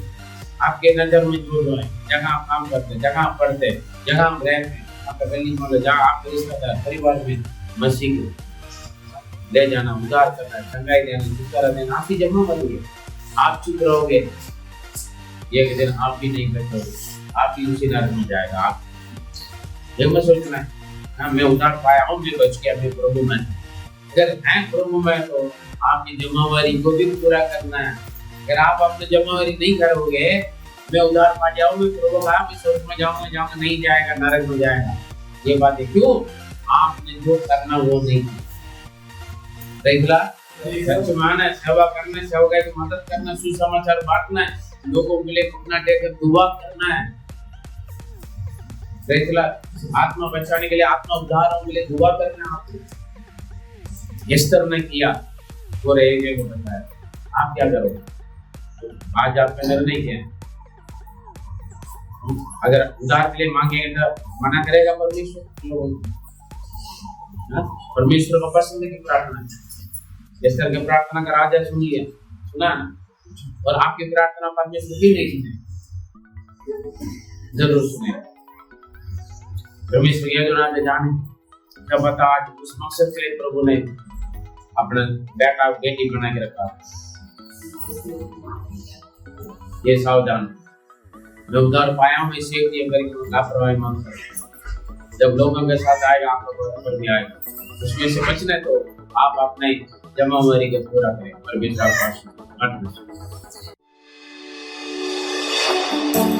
S1: आपके नजर में जो है, जगह आप काम करते हैं, जगह आप पढ़ते हैं, जगह आप रहते हैं, आपका गली में जहाँ आपके रिश्तेदार परिवार में मसीह को ले जाना, उद्धार करना, चंगाई देना, छुटकारा देना, आपकी जिम्मेवारी है। आप चुप रहोगे, एक दिन आप भी नहीं कर पाओगे, आप भी उसी नरक में जाएगा। आप ये मत सोचना है हाँ मैं उद्धार पाया हूँ, मैं बच गया, मैं प्रभु में। अगर है प्रभु में तो आपकी जिम्मेवारी को भी पूरा करना है। अगर आप अपनी जिम्मेवारी नहीं करोगे, मैं उद्धार पा जाऊँ, मैं प्रभु का, मैं स्वर्ग में जाऊंगा, नहीं जाएगा, नरक में जाएगा। ये बात है, क्यों? आपने जो करना वो नहीं किया। सच माने सेवा करने, सेवकाई की मदद करना, सुसमाचार बांटना है, लोगों के लिए घुटना टेक दुआ करना है, आत्मा बचाने के लिए, आत्मा उद्धार के लिए दुआ करना है आपको। एस्तर ने किया और एक को बताया, आप क्या करोगे? आज आपका निर्णय क्या है? अगर उद्धार के लिए मांगेंगे तो मना करेगा परमेश्वर लोगों को? परमेश्वर को पसंद है कि प्रार्थना, एस्तर की प्रार्थना का राजा सुन लिया, सुना ना? और आपकी प्रार्थना परमेश्वर भी नहीं सुने, जरूर सुने। परमेश्वर ये जो राजा जाने क्या पता आज उस मकसद के लिए प्रभु ने अपना बेटा बेटी बना के रखा। ये सावधान, मैं उद्धार पाया हूँ, इसे ये करके लापरवाही मत करो। जब लोगों के साथ आएगा आप लोगों पर भी आएगा, उसमें से बचना तो आप अपने जमावरी को पूरा करें। परमेश्वर आपको आशीर्वाद दे।